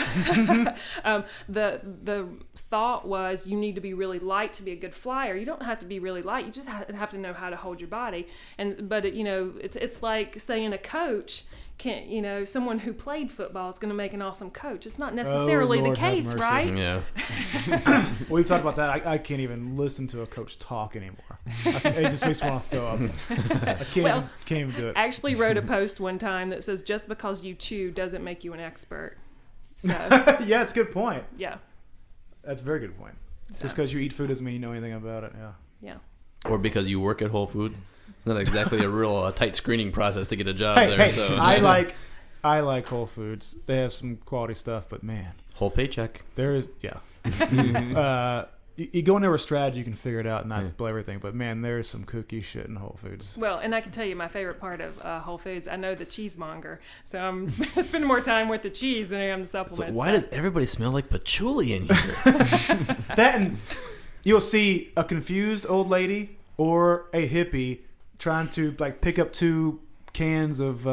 The thought was you need to be really light to be a good flyer. You don't have to be really light. You just have to know how to hold your body. But it's like saying a coach can't, someone who played football is going to make an awesome coach. It's not necessarily the case, right? Yeah. We've talked about that. I can't even listen to a coach talk anymore. It just makes me want to throw up. I can't even do it. I actually wrote a post one time that says, just because you chew doesn't make you an expert. So Yeah, it's a good point. yeah, That's a very good point. so, Just because you eat food doesn't mean you know anything about it. yeah. Or because you work at Whole Foods. It's not exactly a real tight screening process to get a job Hey, there. hey, So I like Whole Foods. They have some quality stuff, but man, whole paycheck. there is you go in there with strategy, you can figure it out and not blow everything. But man, there's some kooky shit in Whole Foods. Well, and I can tell you my favorite part of Whole Foods. I know the cheesemonger, so I'm spending more time with the cheese than I am the So supplements. why does everybody smell like patchouli in here? That and you'll see a confused old lady or a hippie trying to like pick up 2 cans of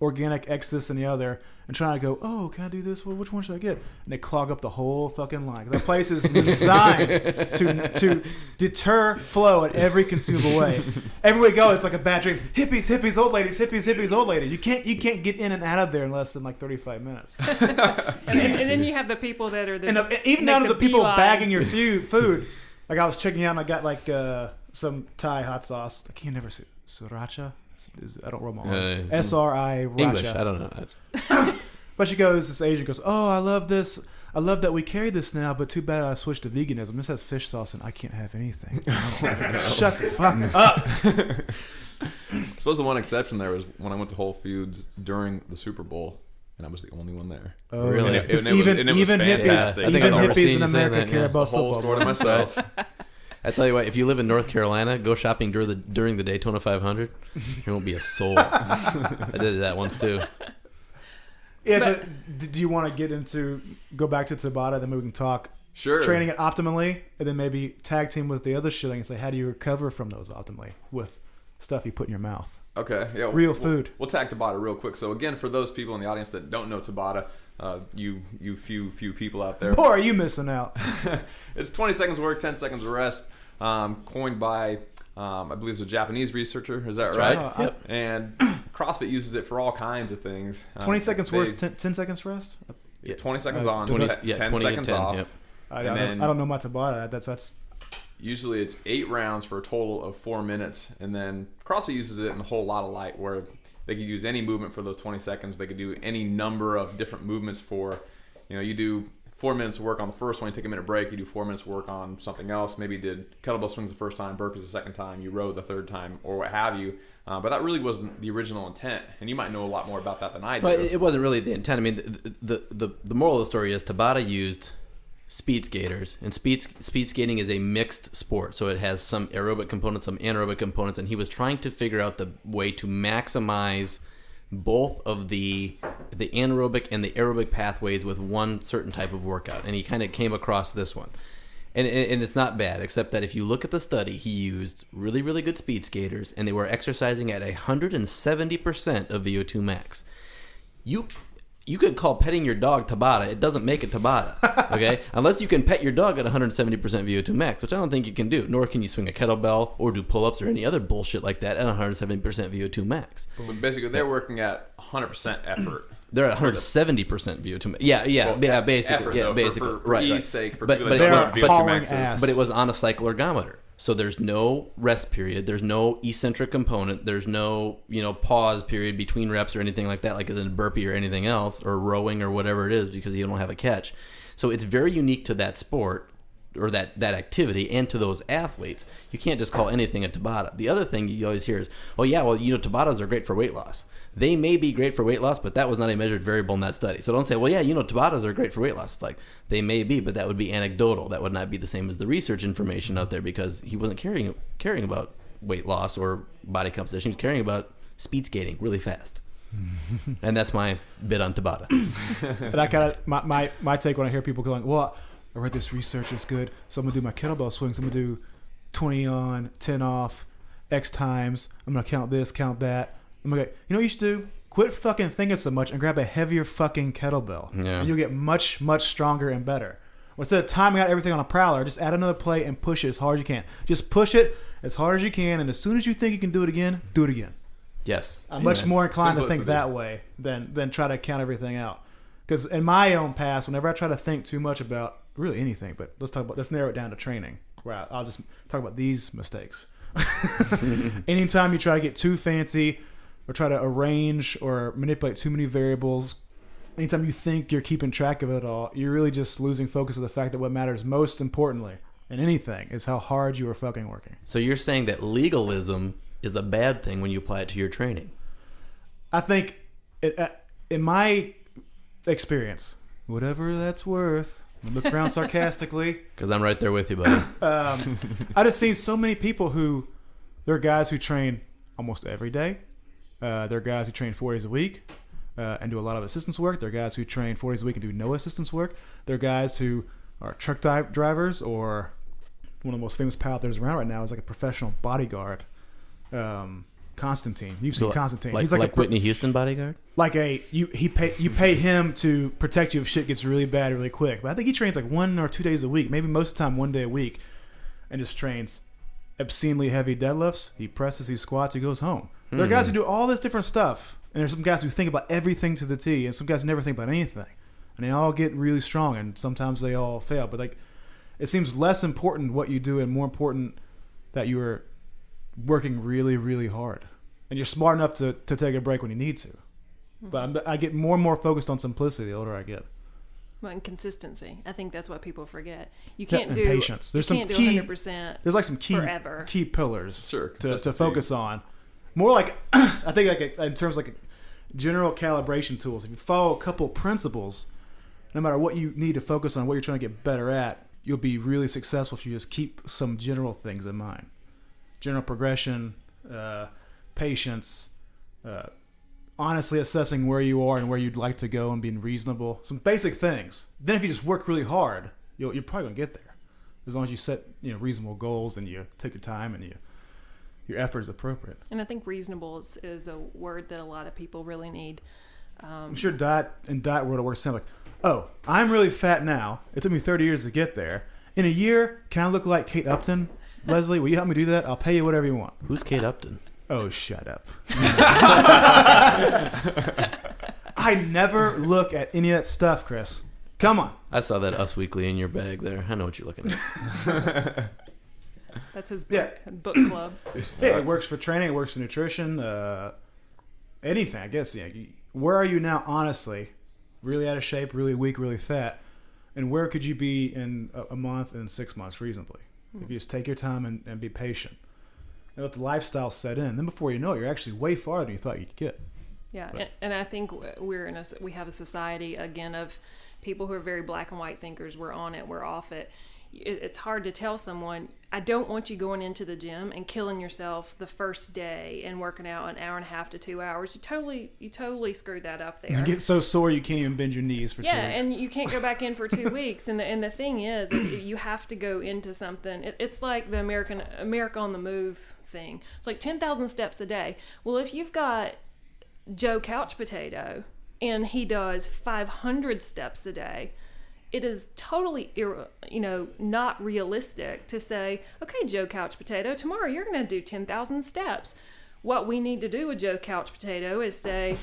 organic X this and the other and trying to go, oh, can I do this? Well, which one should I get? And they clog up the whole fucking line. That place is designed to deter flow in every consumable way. Everywhere you go, it's like a bad dream. Hippies, old ladies, hippies, old ladies. You can't get in and out of there in less than like 35 minutes. and then you have the people that are Even make down to the people beeline. bagging your food. Like I was checking out and I got like some Thai hot sauce. I can't never say sriracha. I don't roll my R's. S-R-I English, racha. I don't know. But this Asian goes, oh, I love this. I love that we carry this now, but too bad I switched to veganism. This has fish sauce and I can't have anything. Shut the fuck up. I suppose the one exception there was when I went to Whole Foods during the Super Bowl, and I was the only one there. Oh, Really? yeah. And 'Cause it was even fantastic. I think even I've hippies overseen in you say America that, care yeah. about The whole football. store to bro. myself. I tell you what, if you live in North Carolina, go shopping during the Daytona 500. There won't be a soul. I did that once too. Yeah, so do you want to go back to Tabata, then we can talk Sure. training it optimally, and then maybe tag team with the other shilling and say, how do you recover from those optimally with stuff you put in your mouth? Okay. Yeah. Real food. We'll tag Tabata real quick. So again, for those people in the audience that don't know Tabata, you few people out there, Boy, are you missing out. it's 20 seconds work, 10 seconds rest. Coined by I believe it's a Japanese researcher. Is that right? right. Yep. And CrossFit uses it for all kinds of things. 20 seconds they- work, 10 seconds rest? 20 seconds on, 20, 10 yeah, 20 seconds and 10, off. Yep. I then- don't know my Tabata. That's Usually it's 8 rounds for a total of 4 minutes. And then CrossFit uses it in a whole lot of light where they could use any movement for those 20 seconds. They could do any number of different movements for, you do 4 minutes of work on the first one, you take a minute break, you do 4 minutes of work on something else. Maybe you did kettlebell swings the first time, burpees the second time, you row the third time, or what have you. But that really wasn't the original intent. And you might know a lot more about that than I do. Well, it wasn't really the intent. I mean, the moral of the story is Tabata used speed skaters, and speed skating is a mixed sport, so it has some aerobic components, some anaerobic components, and he was trying to figure out the way to maximize both of the anaerobic and the aerobic pathways with one certain type of workout, and he kind of came across this one. And it's not bad, except that if you look at the study, he used really, really good speed skaters, and they were exercising at 170% of VO2 max. You could call petting your dog Tabata. It doesn't make it Tabata, okay? Unless you can pet your dog at 170% VO2 max, which I don't think you can do. Nor can you swing a kettlebell or do pull-ups or any other bullshit like that at 170% VO2 max. So basically, they're working at 100% effort. They're at 100% VO2 max. Yeah, basically. Effort, Yeah, though, basically. for right. ease sake, for But- people but that it don't was- know what but- VO2 hauling max ass. is. But it was on a cycle ergometer. So there's no rest period. There's no eccentric component. There's no, pause period between reps or anything like that, like in a burpee or anything else, or rowing or whatever it is, because you don't have a catch. So it's very unique to that sport or that activity and to those athletes. You can't just call anything a Tabata. The other thing you always hear is, Tabatas are great for weight loss. They may be great for weight loss, but that was not a measured variable in that study. So don't say, Tabatas are great for weight loss. It's like, they may be, but that would be anecdotal. That would not be the same as the research information out there, because he wasn't caring about weight loss or body composition. He was caring about speed skating really fast. And that's my bit on Tabata. And I kind of my take when I hear people going, well, I read this research is good, so I'm gonna do my kettlebell swings. I'm gonna do 20 on, 10 off, X times. I'm gonna count this, count that. I'm gonna, what you should do? Quit fucking thinking so much and grab a heavier fucking kettlebell. Yeah. And you'll get much, much stronger and better. Or instead of timing out everything on a prowler, just add another plate and push it as hard as you can. Just push it as hard as you can, and as soon as you think you can do it again, do it again. Yes. I'm much more inclined to think Simplicity. that way than try to count everything out. Because in my own past, whenever I try to think too much about really anything, but let's narrow it down to training, where I'll just talk about these mistakes. Anytime you try to get too fancy or try to arrange or manipulate too many variables, anytime you think you're keeping track of it all, you're really just losing focus of the fact that what matters most importantly in anything is how hard you are fucking working. So you're saying that legalism is a bad thing when you apply it to your training? I think, in my experience, whatever that's worth, I look around sarcastically. Because I'm right there with you, buddy. I just seen so many people who, there are guys who train almost every day. There are guys who train 4 days a week and do a lot of assistance work. There are guys who train 4 days a week and do no assistance work. There are guys who are truck drivers, or one of the most famous powerlifters around right now is like a professional bodyguard. Constantine. You've seen Constantine. He's like a Whitney Houston bodyguard? You pay him to protect you if shit gets really bad really quick. But I think he trains like 1 or 2 days a week, maybe most of the time 1 day a week, and just trains obscenely heavy deadlifts. He presses, he squats, he goes home. There are guys who do all this different stuff, and there's some guys who think about everything to the T, and some guys who never think about anything. And they all get really strong, and sometimes they all fail. But like, it seems less important what you do and more important that you are working really, really hard. And you're smart enough to take a break when you need to. But I get more and more focused on simplicity the older I get. Well, and consistency. I think that's what people forget. You can't do patience. There's some can't do key 100%. There's like some key pillars to focus on. More like I think like in terms of like general calibration tools. If you follow a couple principles, no matter what you need to focus on, what you're trying to get better at, you'll be really successful if you just keep some general things in mind. General progression, patience, honestly assessing where you are and where you'd like to go and being reasonable. Some basic things. Then if you just work really hard, you're probably gonna get there. As long as you set reasonable goals and you take your time and your effort is appropriate. And I think reasonable is a word that a lot of people really need. I'm sure diet world it works something like, oh, I'm really fat now. It took me 30 years to get there. In a year, can I look like Kate Upton? Leslie, will you help me do that? I'll pay you whatever you want. Who's Kate Upton? Oh, shut up. I never look at any of that stuff, Chris. Come on. I saw that Us Weekly in your bag there. I know what you're looking at. That's his book club. Yeah, it works for training. It works for nutrition. Anything, I guess. Where are you now, honestly? Really out of shape, really weak, really fat? And where could you be in a month and 6 months reasonably? If you just take your time and be patient. And let the lifestyle set in. Then before you know it, you're actually way farther than you thought you'd get. Yeah, and I think we have a society, again, of people who are very black and white thinkers. We're on it, we're off it. It's hard to tell someone, I don't want you going into the gym and killing yourself the first day and working out an hour and a half to 2 hours. You totally screwed that up there. You get so sore you can't even bend your knees for 2 weeks. Yeah, and you can't go back in for 2 weeks. And the thing is, you have to go into something. It's like the America on the Move thing. It's like 10,000 steps a day. Well, if you've got Joe Couch Potato and he does 500 steps a day, it is totally, not realistic to say, okay, Joe Couch Potato, tomorrow you're going to do 10,000 steps. What we need to do with Joe Couch Potato is say,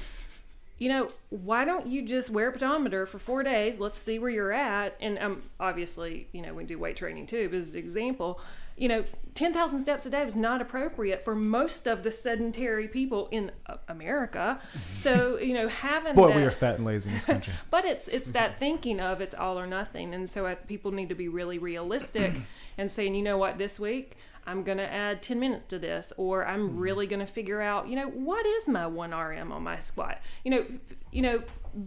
why don't you just wear a pedometer for 4 days? Let's see where you're at. And obviously, we do weight training too, but as an example, 10,000 steps a day was not appropriate for most of the sedentary people in America. So, having Boy, we are fat and lazy in this country. But it's that thinking of it's all or nothing. And so people need to be really realistic and saying, you know what, this week I'm going to add 10 minutes to this, or I'm really going to figure out, what is my 1 RM on my squat?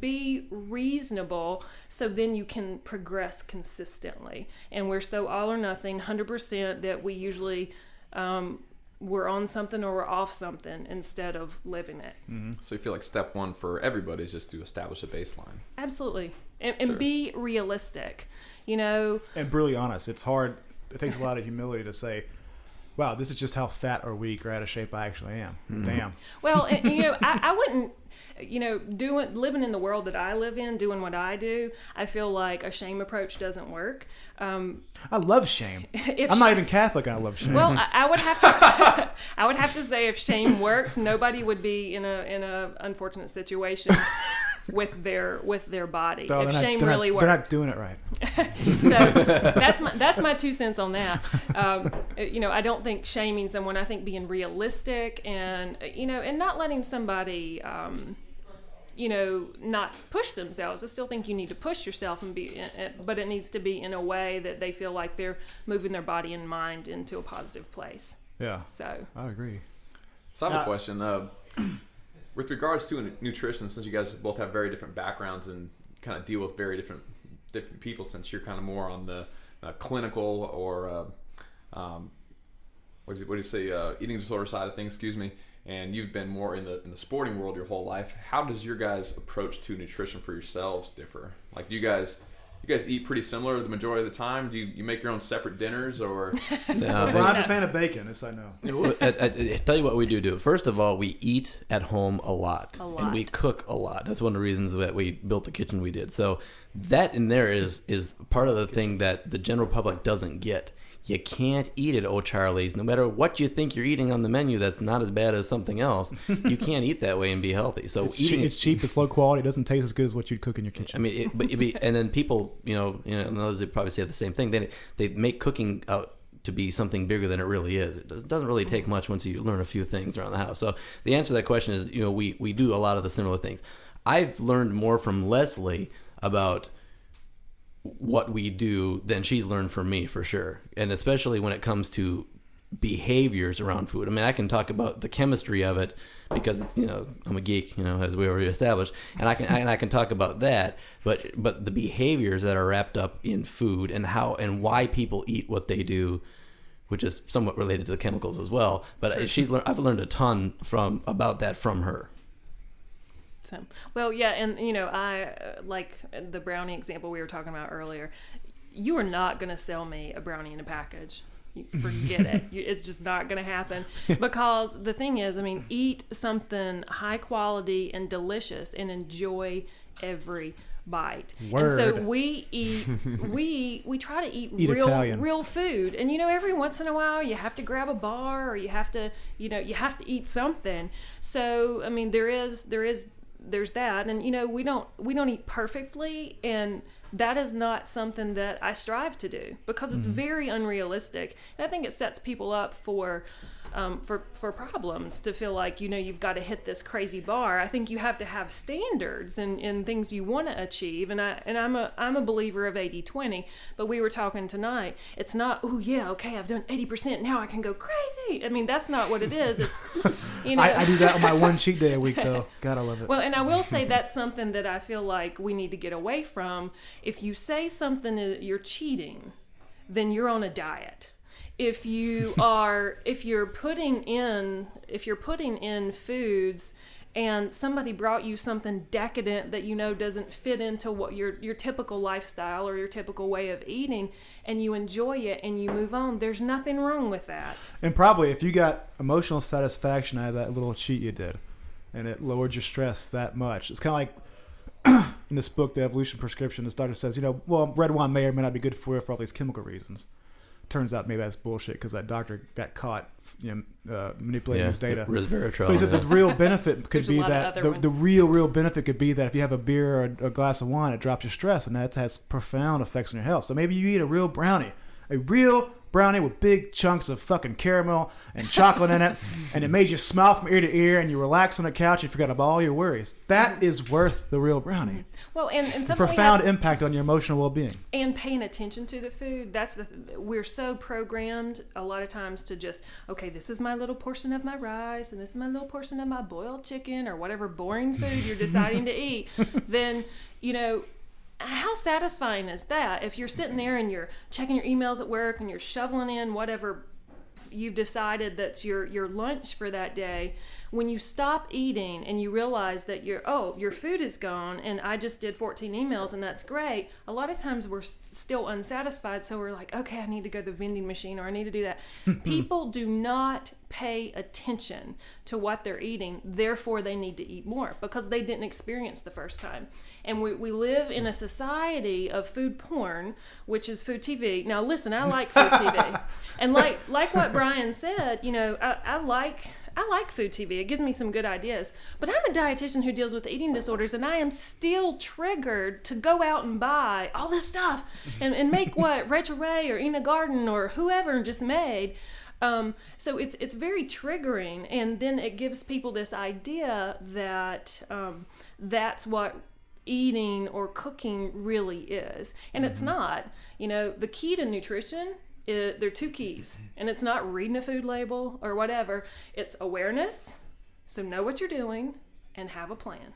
Be reasonable so then you can progress consistently. And we're so all or nothing, 100%, that we usually we're on something or we're off something instead of living it. Mm-hmm. So you feel like step one for everybody is just to establish a baseline. Absolutely. And be realistic, And brutally honest. It's hard. It takes a lot of humility to say, wow, this is just how fat or weak or out of shape I actually am. Damn. Well, I wouldn't, living in the world that I live in, doing what I do, I feel like a shame approach doesn't work. I love shame. I'm not even Catholic. I love shame. Well, I would have to say, if shame worked, nobody would be in a unfortunate situation with their body. No, if shame really worked, they're not doing it right. So that's my 2 cents on that. I don't think shaming someone. I think being realistic and and not letting somebody not push themselves. I still think you need to push yourself but it needs to be in a way that they feel like they're moving their body and mind into a positive place. Yeah. So I agree. So I have a question. With regards to nutrition, since you guys both have very different backgrounds and kind of deal with very different people, since you're kind of more on the clinical or what do you say, eating disorder side of things, excuse me, and you've been more in the sporting world your whole life, how does your guys' approach to nutrition for yourselves differ? Like, do you guys eat pretty similar the majority of the time? Do you make your own separate dinners, or? Ron's a fan of bacon, this I know. I tell you what we do. First of all, we eat at home a lot. And we cook a lot. That's one of the reasons that we built the kitchen we did. So that in there is part of the thing that the general public doesn't get. You can't eat at O'Charlie's. No matter what you think you're eating on the menu that's not as bad as something else, you can't eat that way and be healthy. So it's cheap, it's low quality, it doesn't taste as good as what you'd cook in your kitchen. I mean, and then people, and others would probably say the same thing. Then they make cooking out to be something bigger than it really is. It doesn't really take much once you learn a few things around the house. So the answer to that question is, we do a lot of the similar things. I've learned more from Leslie about what we do than she's learned from me, for sure, and especially when it comes to behaviors around food. I mean, I can talk about the chemistry of it because it's, I'm a geek, as we already established, and I can talk about that, but the behaviors that are wrapped up in food and how and why people eat what they do, which is somewhat related to the chemicals as well, but I've learned a ton about that from her. So, well, yeah, and I like the brownie example we were talking about earlier. You are not going to sell me a brownie in a package. Forget it. It's just not going to happen, because the thing is, eat something high quality and delicious and enjoy every bite. Word. And so we eat. we try to eat real food, and every once in a while you have to grab a bar, or you have to eat something. So there's that, and we don't eat perfectly, and that is not something that I strive to do, because it's very unrealistic, and I think it sets people up for problems to feel like you've got to hit this crazy bar. I think you have to have standards and things you want to achieve, and I'm a believer of 80-20. But we were talking tonight, it's not, oh yeah, okay, I've done 80%, now I can go crazy. That's not what it is. It's I do that on my one cheat day a week, though. God, I love it. Well, and I will say that's something that I feel like we need to get away from. If you say something you're cheating, then you're on a diet. If you're putting in foods and somebody brought you something decadent that doesn't fit into what your typical lifestyle or your typical way of eating, and you enjoy it and you move on, there's nothing wrong with that. And probably if you got emotional satisfaction out of that little cheat you did, and it lowered your stress that much, it's kind of like in this book, The Evolution Prescription, this doctor says, red wine may or may not be good for you for all these chemical reasons. Turns out maybe that's bullshit, because that doctor got caught manipulating his data. Resveratrol. But he said the real benefit could be that the real benefit could be that if you have a beer or a glass of wine, it drops your stress, and that has profound effects on your health. So maybe you eat a real brownie with big chunks of fucking caramel and chocolate in it, and it made you smile from ear to ear, and you relax on the couch and forgot about all your worries. That is worth the real brownie. Well, and something profound impact on your emotional well-being. And paying attention to the food. We're so programmed a lot of times to just, okay, this is my little portion of my rice, and this is my little portion of my boiled chicken, or whatever boring food you're deciding to eat. Then, how satisfying is that if you're sitting there and you're checking your emails at work and you're shoveling in whatever you've decided that's your lunch for that day, when you stop eating and you realize that your food is gone and I just did 14 emails and that's great, a lot of times we're still unsatisfied, so we're like, okay, I need to go to the vending machine, or I need to do that. People do not pay attention to what they're eating, therefore they need to eat more, because they didn't experience the first time. And we live in a society of food porn, which is food TV. Now listen, I like food TV. And like what Brian said, I like food TV. It gives me some good ideas. But I'm a dietitian who deals with eating disorders, and I am still triggered to go out and buy all this stuff and make what Rachel Ray or Ina Garten or whoever just made. So it's very triggering, and then it gives people this idea that that's what eating or cooking really is, and it's not. The key to nutrition, there are 2 keys, and it's not reading a food label or whatever. It's awareness, so know what you're doing, and have a plan.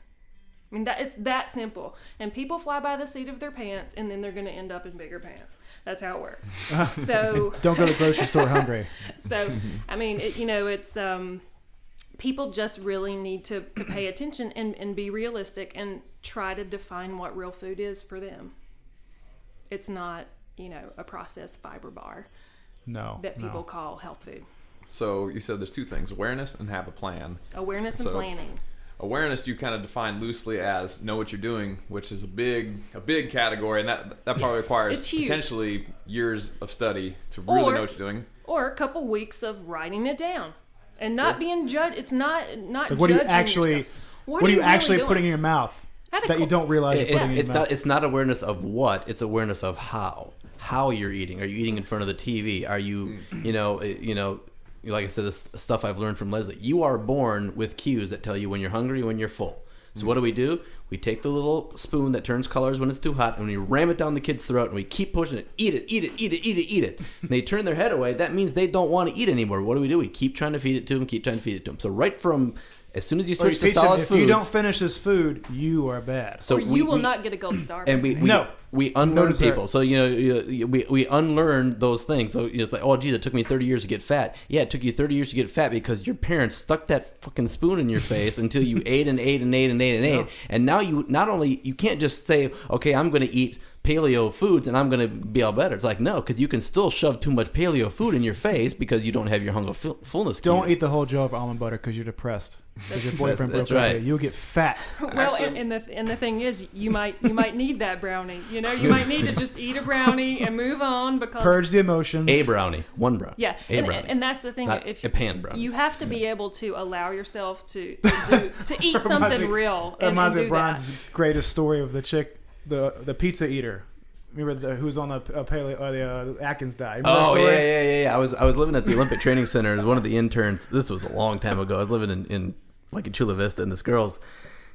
I mean, it's that simple. And people fly by the seat of their pants, and then they're going to end up in bigger pants. That's how it works. So don't go to the grocery store hungry. So, I mean, it's people just really need to pay attention and be realistic and try to define what real food is for them. It's not, a processed fiber bar that people call health food. So you said there's 2 things: awareness and have a plan. Awareness and planning. Awareness you kind of define loosely as know what you're doing, which is a big category, and that probably requires potentially years of study to really know what you're doing. Or a couple weeks of writing it down and not being judged. It's not like what judging yourself. What are you actually putting in your mouth that you don't realize you're putting in your mouth? It's not awareness of what, it's awareness of how you're eating. Are you eating in front of the TV? Are you, like I said, this stuff I've learned from Leslie. You are born with cues that tell you when you're hungry, when you're full. So what do? We take the little spoon that turns colors when it's too hot, and we ram it down the kid's throat, and we keep pushing it. Eat it, eat it, eat it, eat it, eat it. And they turn their head away. That means they don't want to eat anymore. What do? We keep trying to feed it to them, keep trying to feed it to them. So right from as soon as you switch to solid foods, if you don't finish this food, you are bad. So you will not get a gold star. And we unlearn people. So we unlearn those things. So it's like, oh geez, it took me 30 years to get fat. Yeah, it took you 30 years to get fat because your parents stuck that fucking spoon in your face until you ate and ate and ate and ate and ate. And now you can't just say, okay, I'm going to eat paleo foods and I'm going to be all better. It's like, no, because you can still shove too much paleo food in your face because you don't have your hunger fullness cues. Don't eat the whole jar of almond butter because you're depressed. Because your boyfriend broke up with you. You'll get fat. Well, and the thing is, you might need that brownie. You might need to just eat a brownie and move on because purge the emotions. A brownie, one brownie. Yeah, and that's the thing. Not a pan brownie. You have to be able to allow yourself to eat something real. That reminds me of Brian's greatest story of the chick, the pizza eater. Remember who was on the paleo, the Atkins diet? Oh yeah. I was living at the Olympic Training Center as one of the interns. This was a long time ago. I was living in Chula Vista, and this girl's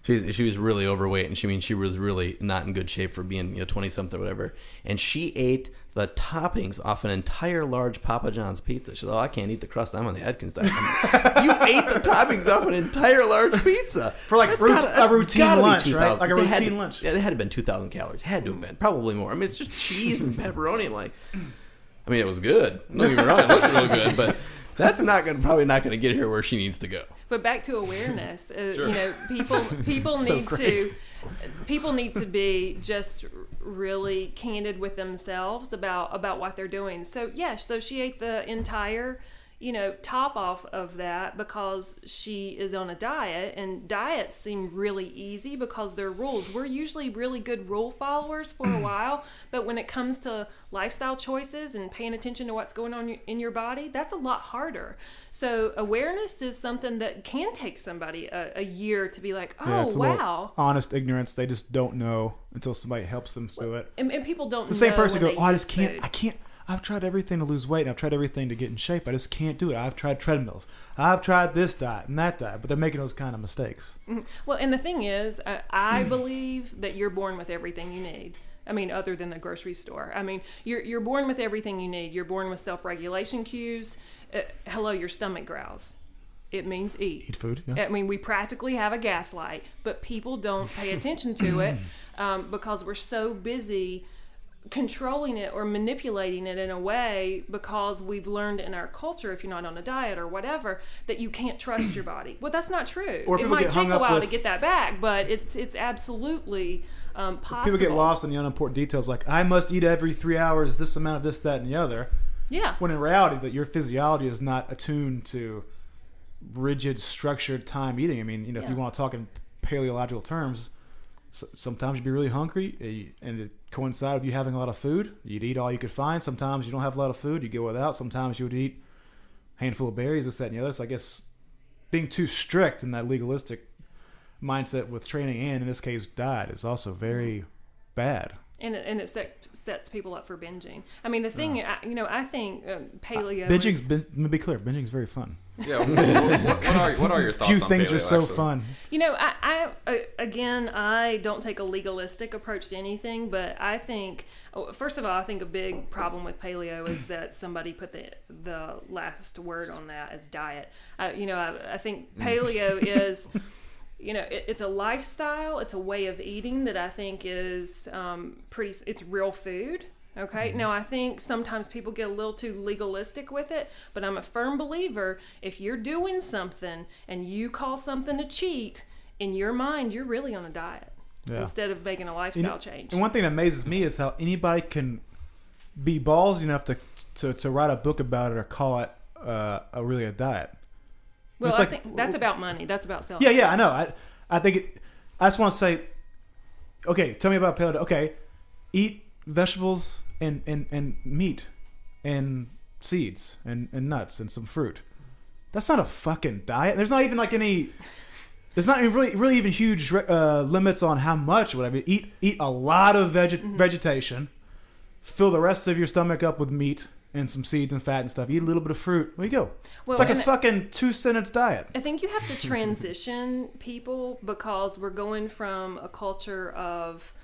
she was really overweight, and she was really not in good shape for being 20 something or whatever. And she ate the toppings off an entire large Papa John's pizza. She said, "Oh, I can't eat the crust. I'm on the Atkins diet." You ate the toppings off an entire large pizza for a routine lunch, right? Like a routine lunch. Yeah, they had to have been 2,000 calories. Had to have been, probably more. I mean, it's just cheese and pepperoni. It was good. Don't get me wrong, it looked real good, but that's probably not going to get her where she needs to go. But back to awareness, Sure. People need to be just really candid with themselves about what they're doing. So so she ate the entire top off of that because she is on a diet, and diets seem really easy because they're rules. We're usually really good rule followers for a while, but when it comes to lifestyle choices and paying attention to what's going on in your body, that's a lot harder. So awareness is something that can take somebody a year to be like, wow. Honest ignorance. They just don't know until somebody helps them through it. And people don't know. The same person go, I just can't. I can't. I've tried everything to lose weight, and I've tried everything to get in shape. I just can't do it. I've tried treadmills. I've tried this diet and that diet, but they're making those kind of mistakes. Mm-hmm. Well, and the thing is, I believe that you're born with everything you need. I mean, other than the grocery store. I mean, you're born with everything you need. You're born with self-regulation cues. Your stomach growls. It means eat. Eat food, yeah. I mean, we practically have a gaslight, but people don't pay attention to it because we're so busy controlling it or manipulating it in a way because we've learned in our culture, if you're not on a diet or whatever, that you can't trust your body. Well, that's not true. It might take a while to get that back, but it's absolutely possible. People get lost in the unimportant details like, I must eat every 3 hours this amount of this, that, and the other. Yeah. When in reality, that your physiology is not attuned to rigid, structured time eating. I mean, if you want to talk in paleological terms, sometimes you'd be really hungry and it coincide with you having a lot of food. You'd eat all you could find. Sometimes you don't have a lot of food. You go without. Sometimes you would eat a handful of berries, this, that, and the other. So I guess being too strict in that legalistic mindset with training and, in this case, diet is also very bad. And it sets people up for binging. I mean, the thing, I think paleo. Let me be clear. Binging is very fun. Yeah. What are your thoughts Few on things paleo, are so actually? fun. I don't take a legalistic approach to anything, but I think, first of all, I think a big problem with paleo is that somebody put the last word on that as diet. I think paleo is. It's a lifestyle. It's a way of eating that I think is it's real food. Okay. Now, I think sometimes people get a little too legalistic with it, but I'm a firm believer if you're doing something and you call something a cheat, in your mind, you're really on a diet instead of making a lifestyle change. And one thing that amazes me is how anybody can be ballsy enough to write a book about it or call it really a diet. Well, I think that's about money. That's about selling. Yeah, I know. I think I just want to say, okay, tell me about paleo. Okay, eat vegetables and meat and seeds and nuts and some fruit. That's not a fucking diet. There's not even like any. There's not even really even huge limits on how much. Whatever. Eat a lot of vegetation. Fill the rest of your stomach up with meat and some seeds and fat and stuff. Eat a little bit of fruit. There you go. Well, it's like a fucking 2-sentence diet. I think you have to transition people because we're going from a culture of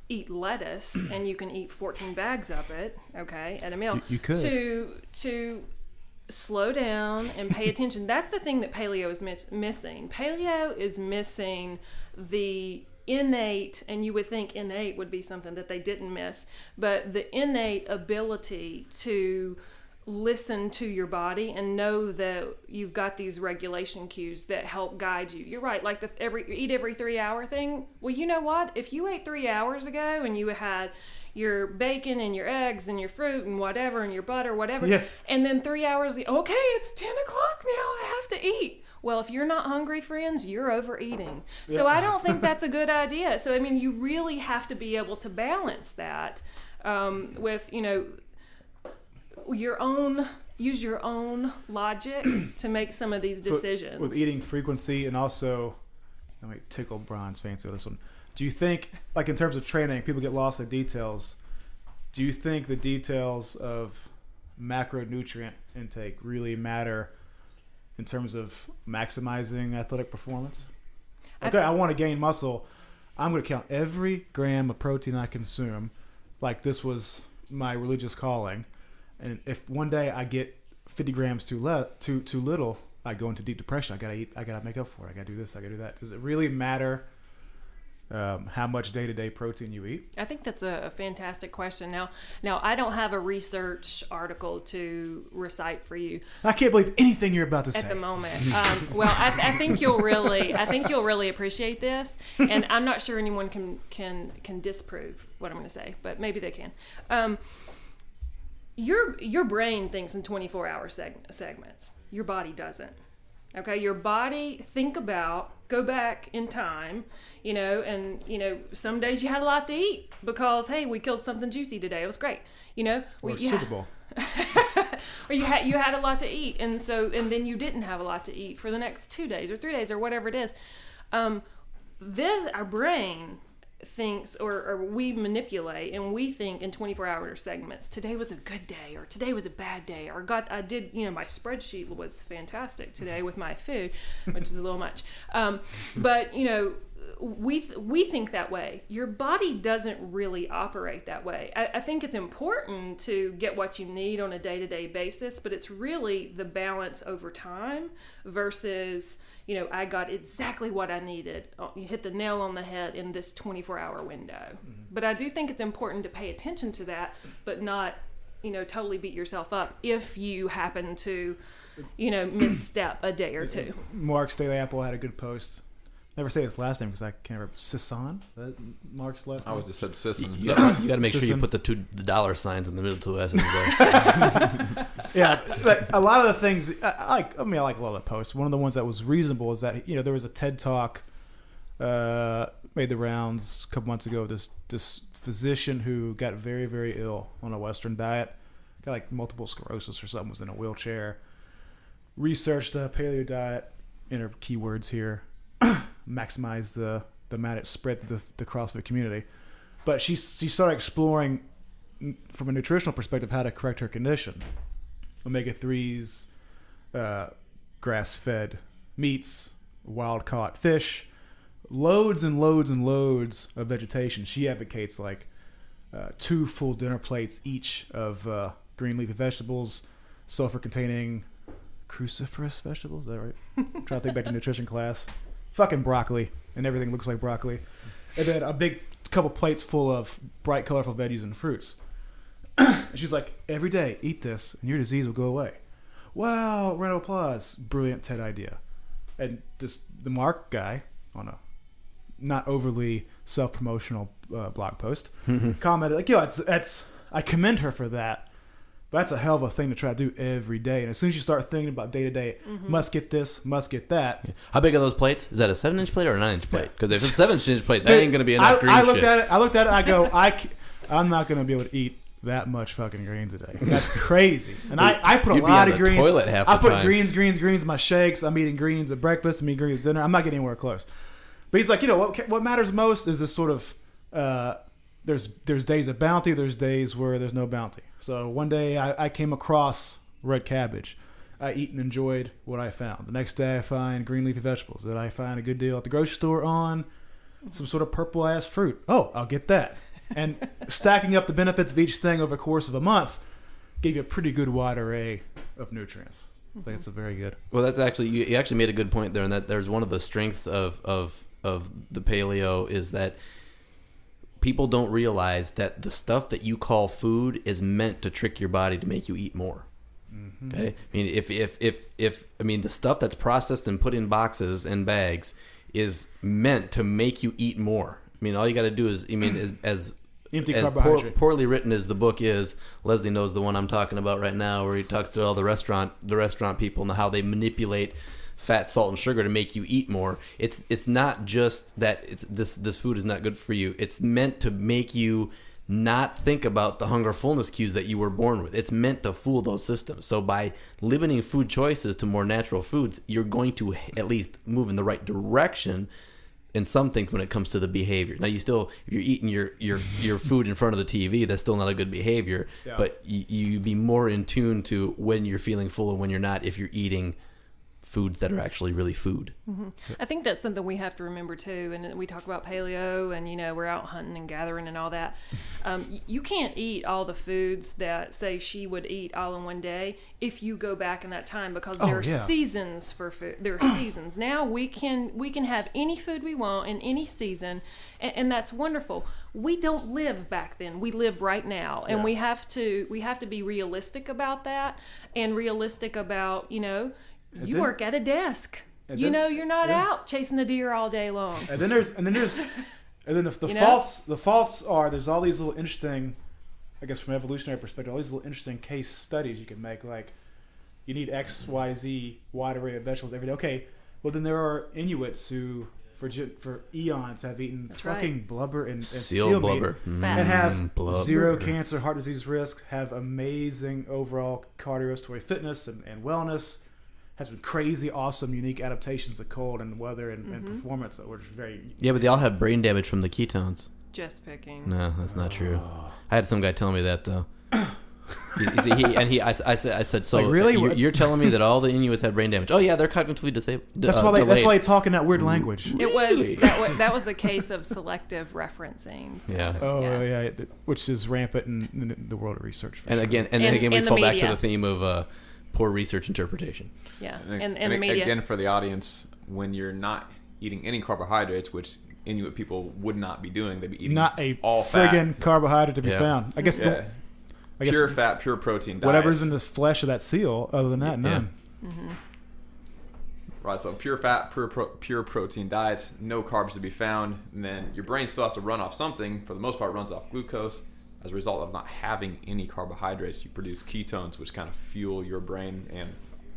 eat lettuce and you can eat 14 bags of it, okay, at a meal. You could. To slow down and pay attention. That's the thing that paleo is missing. Paleo is missing the innate, and you would think innate would be something that they didn't miss, but the innate ability to listen to your body and know that you've got these regulation cues that help guide you. You're right, like eat every 3 hour thing. Well, you know what? If you ate 3 hours ago and you had your bacon and your eggs and your fruit and whatever and your butter, whatever, and then 3 hours, okay, it's 10 o'clock now, I have to eat. Well, if you're not hungry, friends, you're overeating. So I don't think that's a good idea. So, I mean, you really have to be able to balance that with, use your own logic to make some of these decisions. So with eating frequency and also, let me tickle Brian's fancy on this one. Do you think, like in terms of training, people get lost in details. Do you think the details of macronutrient intake really matter in terms of maximizing athletic performance? Okay, I want to gain muscle. I'm going to count every gram of protein I consume like this was my religious calling. And if one day I get 50 grams too little, I go into deep depression. I gotta eat. I gotta make up for it. I gotta do this. I gotta do that. Does it really matter how much day-to-day protein you eat? I think that's a fantastic question. Now I don't have a research article to recite for you. I can't believe anything you're about to say at the moment. Well, I think you'll really appreciate this, and I'm not sure anyone can disprove what I'm going to say, but maybe they can. Your brain thinks in 24-hour segments. Your body doesn't. Okay, your body, go back in time, and some days you had a lot to eat because, hey, we killed something juicy today. It was great, Or Super Bowl. Or you had a lot to eat, and then you didn't have a lot to eat for the next 2 days or 3 days or whatever it is. Our brain thinks, or we manipulate, and we think in 24-hour segments. Today was a good day, or today was a bad day, or my spreadsheet was fantastic today with my food, which is a little much. But we think that way. Your body doesn't really operate that way. I think it's important to get what you need on a day-to-day basis, but it's really the balance over time versus, I got exactly what I needed. You hit the nail on the head in this 24-hour window. Mm-hmm. But I do think it's important to pay attention to that, but not, totally beat yourself up if you happen to, misstep a day or two. Mark Staley Apple had a good post. Never say his last name because I can't remember. Sisson? Mark's last name? I would just said Sisson. You got to make sure you put the dollar signs in the middle, 2 S's there. Yeah, but a lot of the things I like a lot of the posts. One of the ones that was reasonable is that there was a TED Talk made the rounds a couple months ago. This physician who got very, very ill on a Western diet, got like multiple sclerosis or something, was in a wheelchair. Researched a paleo diet. Enter keywords here. Maximize the amount it spread to the CrossFit community. But she started exploring from a nutritional perspective how to correct her condition. Omega-3s, grass-fed meats, wild-caught fish, loads and loads and loads of vegetation. She advocates like 2 full dinner plates each of green leafy vegetables, sulfur-containing cruciferous vegetables. Is that right? I'm trying to think back to nutrition class. Fucking broccoli, and everything looks like broccoli. And then a big couple plates full of bright, colorful veggies and fruits. And she's like, every day, eat this, and your disease will go away. Wow, round of applause. Brilliant TED idea. And the Mark guy, on a not overly self-promotional blog post, commented, like, yo, I commend her for that. But that's a hell of a thing to try to do every day. And as soon as you start thinking about day-to-day, must get this, must get that. Yeah. How big are those plates? Is that a 7-inch plate or a 9-inch plate? Because if it's a 7-inch plate, that ain't going to be enough green I shit. I looked at it, and I go, I'm not going to be able to eat that much fucking greens a day. That's crazy. And I put a lot of greens. Toilet half I the put time. greens in my shakes. I'm eating greens at breakfast. I'm eating greens at dinner. I'm not getting anywhere close. But he's like, what matters most is this sort of there's days of bounty. There's days where there's no bounty. So one day I came across red cabbage. I eat and enjoyed what I found. The next day I find green leafy vegetables that I find a good deal at the grocery store on. Some sort of purple ass fruit. Oh, I'll get that. And stacking up the benefits of each thing over the course of a month gave you a pretty good wide array of nutrients. So it's a very good. Well, that's actually you actually made a good point there, and that there's one of the strengths of the paleo is that people don't realize that the stuff that you call food is meant to trick your body to make you eat more. Okay, I mean, if the stuff that's processed and put in boxes and bags is meant to make you eat more. I mean, all you got to do is, as empty carbohydrate. Poorly written as the book is, Leslie knows the one I'm talking about right now, where he talks to all the restaurant people and how they manipulate fat, salt, and sugar to make you eat more. It's not just that this food is not good for you. It's meant to make you not think about the hunger fullness cues that you were born with. It's meant to fool those systems. So by limiting food choices to more natural foods, you're going to at least move in the right direction in some things when it comes to the behavior. Now, if you're eating your food in front of the TV, that's still not a good behavior. Yeah. But you be more in tune to when you're feeling full and when you're not if you're eating foods that are actually really food. I think that's something we have to remember too. And we talk about paleo and, we're out hunting and gathering and all that. You can't eat all the foods that, say, she would eat all in one day if you go back in that time, because there are seasons for food. There are seasons. Now we can have any food we want in any season, and that's wonderful. We don't live back then. We live right now, and we have to be realistic about that, and realistic about, you work at a desk. You're not out chasing a deer all day long. And then the faults are, there's all these little interesting, I guess from an evolutionary perspective, all these little interesting case studies you can make, like you need X, Y, Z wide array of vegetables every day. Okay, well then there are Inuits who for eons have eaten fucking blubber and seal blubber meat and have zero cancer, heart disease risk, have amazing overall cardiorespiratory fitness and wellness. Has been crazy, awesome, unique adaptations to cold and weather and performance that were very... Yeah, but they all have brain damage from the ketones. Just picking. No, that's not true. I had some guy tell me that, though. I said, so like, really? You're telling me that all the Inuits had brain damage? Oh, yeah, they're cognitively disabled. That's why they talk in that weird language. Really? That was a case of selective referencing. So, yeah. Oh, yeah. Which is rampant in the world of research. And again, we fall back to the theme of... poor research interpretation. Yeah, and the media. Again, for the audience, when you're not eating any carbohydrates, which Inuit people would not be doing, they'd be eating not a all friggin' fat. Carbohydrate to be found. I guess pure fat, pure protein diets. Whatever's in the flesh of that seal, other than that, none. Right, so pure fat, pure protein diets, no carbs to be found, and then your brain still has to run off something. For the most part, it runs off glucose. As a result of not having any carbohydrates, you produce ketones, which kind of fuel your brain and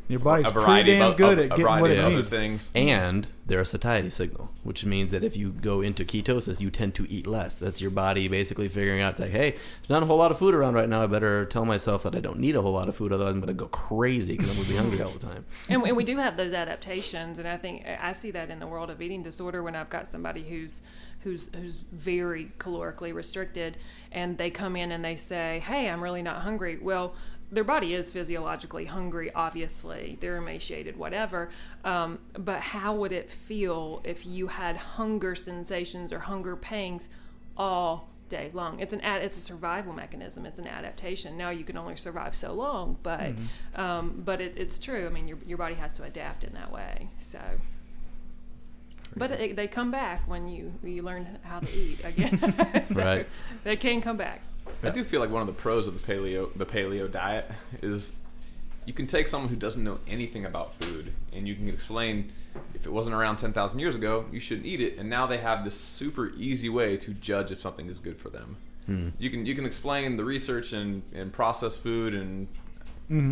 Your body's a pretty variety damn of, good of, at a getting what variety it of other needs. things. And they're a satiety signal, which means that if you go into ketosis, you tend to eat less. That's your body basically figuring out, like, hey, there's not a whole lot of food around right now. I better tell myself that I don't need a whole lot of food, otherwise I'm going to go crazy because I'm going to be hungry all the time. And we do have those adaptations, and I think I see that in the world of eating disorder when I've got somebody who's very calorically restricted, and they come in and they say, hey, I'm really not hungry. Well, their body is physiologically hungry, obviously. They're emaciated, whatever. But how would it feel if you had hunger sensations or hunger pangs all day long? It's a survival mechanism. It's an adaptation. Now you can only survive so long, but it's true. I mean, your body has to adapt in that way. So. But they come back when you learn how to eat again. So Right. They can come back. I do feel like one of the pros of the paleo diet is you can take someone who doesn't know anything about food and you can explain, if it wasn't around 10,000 years ago, you shouldn't eat it, and now they have this super easy way to judge if something is good for them. You can explain the research and processed food and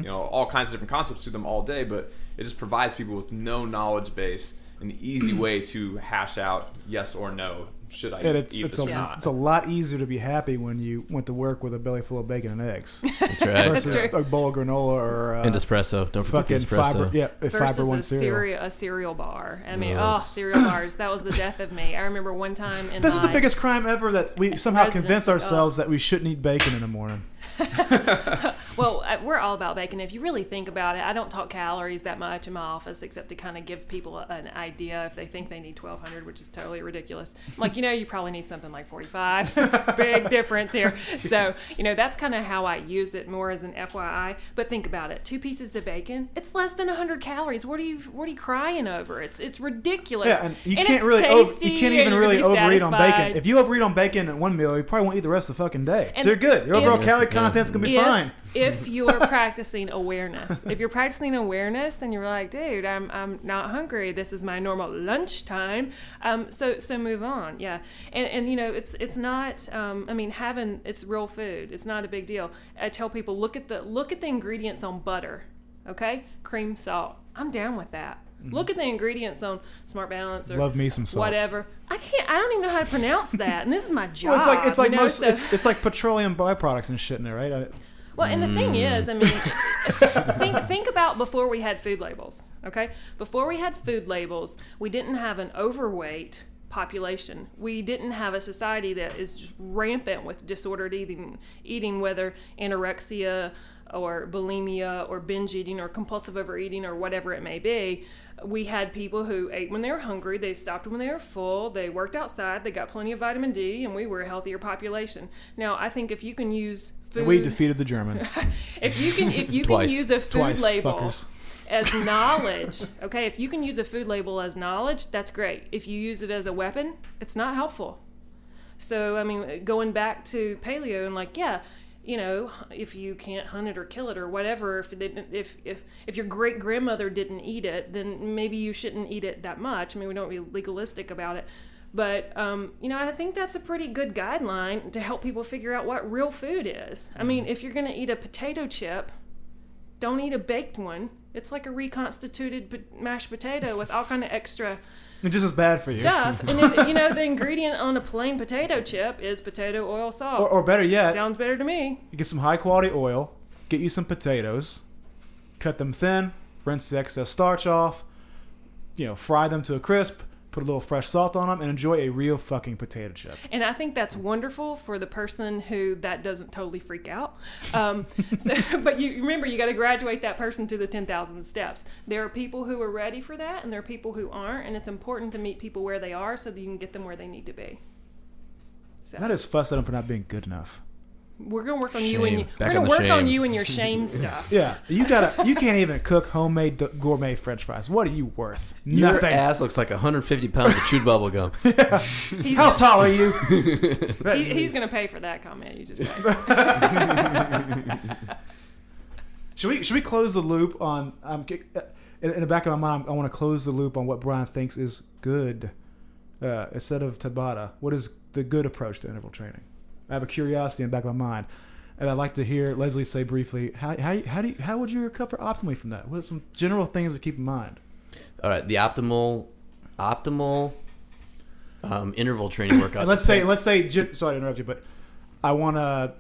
all kinds of different concepts to them all day, but it just provides people with no knowledge base an easy way to hash out yes or no. Should I eat this or not? It's a lot easier to be happy when you went to work with a belly full of bacon and eggs That's right. versus a bowl of granola or And espresso. Don't forget the fucking espresso. fiber. Yeah, fiber one Versus cereal. a cereal bar. I mean, cereal bars. That was the death of me. I remember one time in This is the my biggest crime ever, that we somehow convince residency. ourselves that we shouldn't eat bacon in the morning. Well, we're all about bacon. If you really think about it, I don't talk calories that much in my office except to kind of give people an idea if they think they need 1,200, which is totally ridiculous. I'm like, you probably need something like 45. Big difference here. So, that's kind of how I use it more as an FYI. But think about it. 2 pieces of bacon, it's less than 100 calories. What are you crying over? It's ridiculous. Yeah, and you and can't it's really tasty, you can't and even you're really gonna be overeat on bacon. satisfied. If you overeat on bacon in one meal, you probably won't eat the rest of the fucking day. And So you're good. Your overall if- calorie Yeah. content's gonna be fine. If you are practicing awareness, then you're like, dude, I'm not hungry. This is my normal lunchtime. So move on. Yeah. And it's not, it's real food. It's not a big deal. I tell people, look at the ingredients on butter. Okay. Cream, salt. I'm down with that. Look at the ingredients on Smart Balance or Love me some salt. whatever. I don't even know how to pronounce that. And this is my job. Well, it's like most. so- It's like petroleum byproducts and shit in there, right? Well, and the thing is, think about before we had food labels, okay? Before we had food labels, we didn't have an overweight population. We didn't have a society that is just rampant with disordered eating, whether anorexia or bulimia or binge eating or compulsive overeating or whatever it may be. We had people who ate when they were hungry, they stopped when they were full, they worked outside, they got plenty of vitamin D, and we were a healthier population. Now, I think if you can use food... We defeated the Germans. If you can Twice. use a food Twice, label fuckers. as knowledge, okay, if you can use a food label as knowledge, that's great. If you use it as a weapon, it's not helpful. So, going back to paleo and if you can't hunt it or kill it or whatever, if your great grandmother didn't eat it, then maybe you shouldn't eat it that much. We don't be legalistic about it. But, I think that's a pretty good guideline to help people figure out what real food is. If you're going to eat a potato chip, don't eat a baked one. It's like a reconstituted mashed potato with all kind of extra It's just as bad for you. stuff. And if, the ingredient on a plain potato chip is potato, oil, salt. Or better yet, Sounds better to me. you get some high quality oil, get you some potatoes, cut them thin, rinse the excess starch off, fry them to a crisp, put a little fresh salt on them, and enjoy a real fucking potato chip. And I think that's wonderful for the person who that doesn't totally freak out. But you remember, you got to graduate that person to the 10,000 steps. There are people who are ready for that, and there are people who aren't, and it's important to meet people where they are so that you can get them where they need to be. So. Not just fuss at them for not being good enough. We're gonna work on Shame. you and Back we're gonna on the work shame. on you and your shame stuff. Yeah, you can't even cook homemade gourmet French fries. What are you worth? Your Nothing. ass looks like 150 pounds of chewed bubble gum. He's How gonna, tall are you? he's gonna pay for that comment you just made. Should we close the loop on? In the back of my mind, I want to close the loop on what Brian thinks is good instead of Tabata. What is the good approach to interval training? I have a curiosity in the back of my mind. And I'd like to hear Leslie say briefly how would you recover optimally from that? What are some general things to keep in mind? All right, the optimal interval training workout. And let's say sorry to interrupt you, but I want to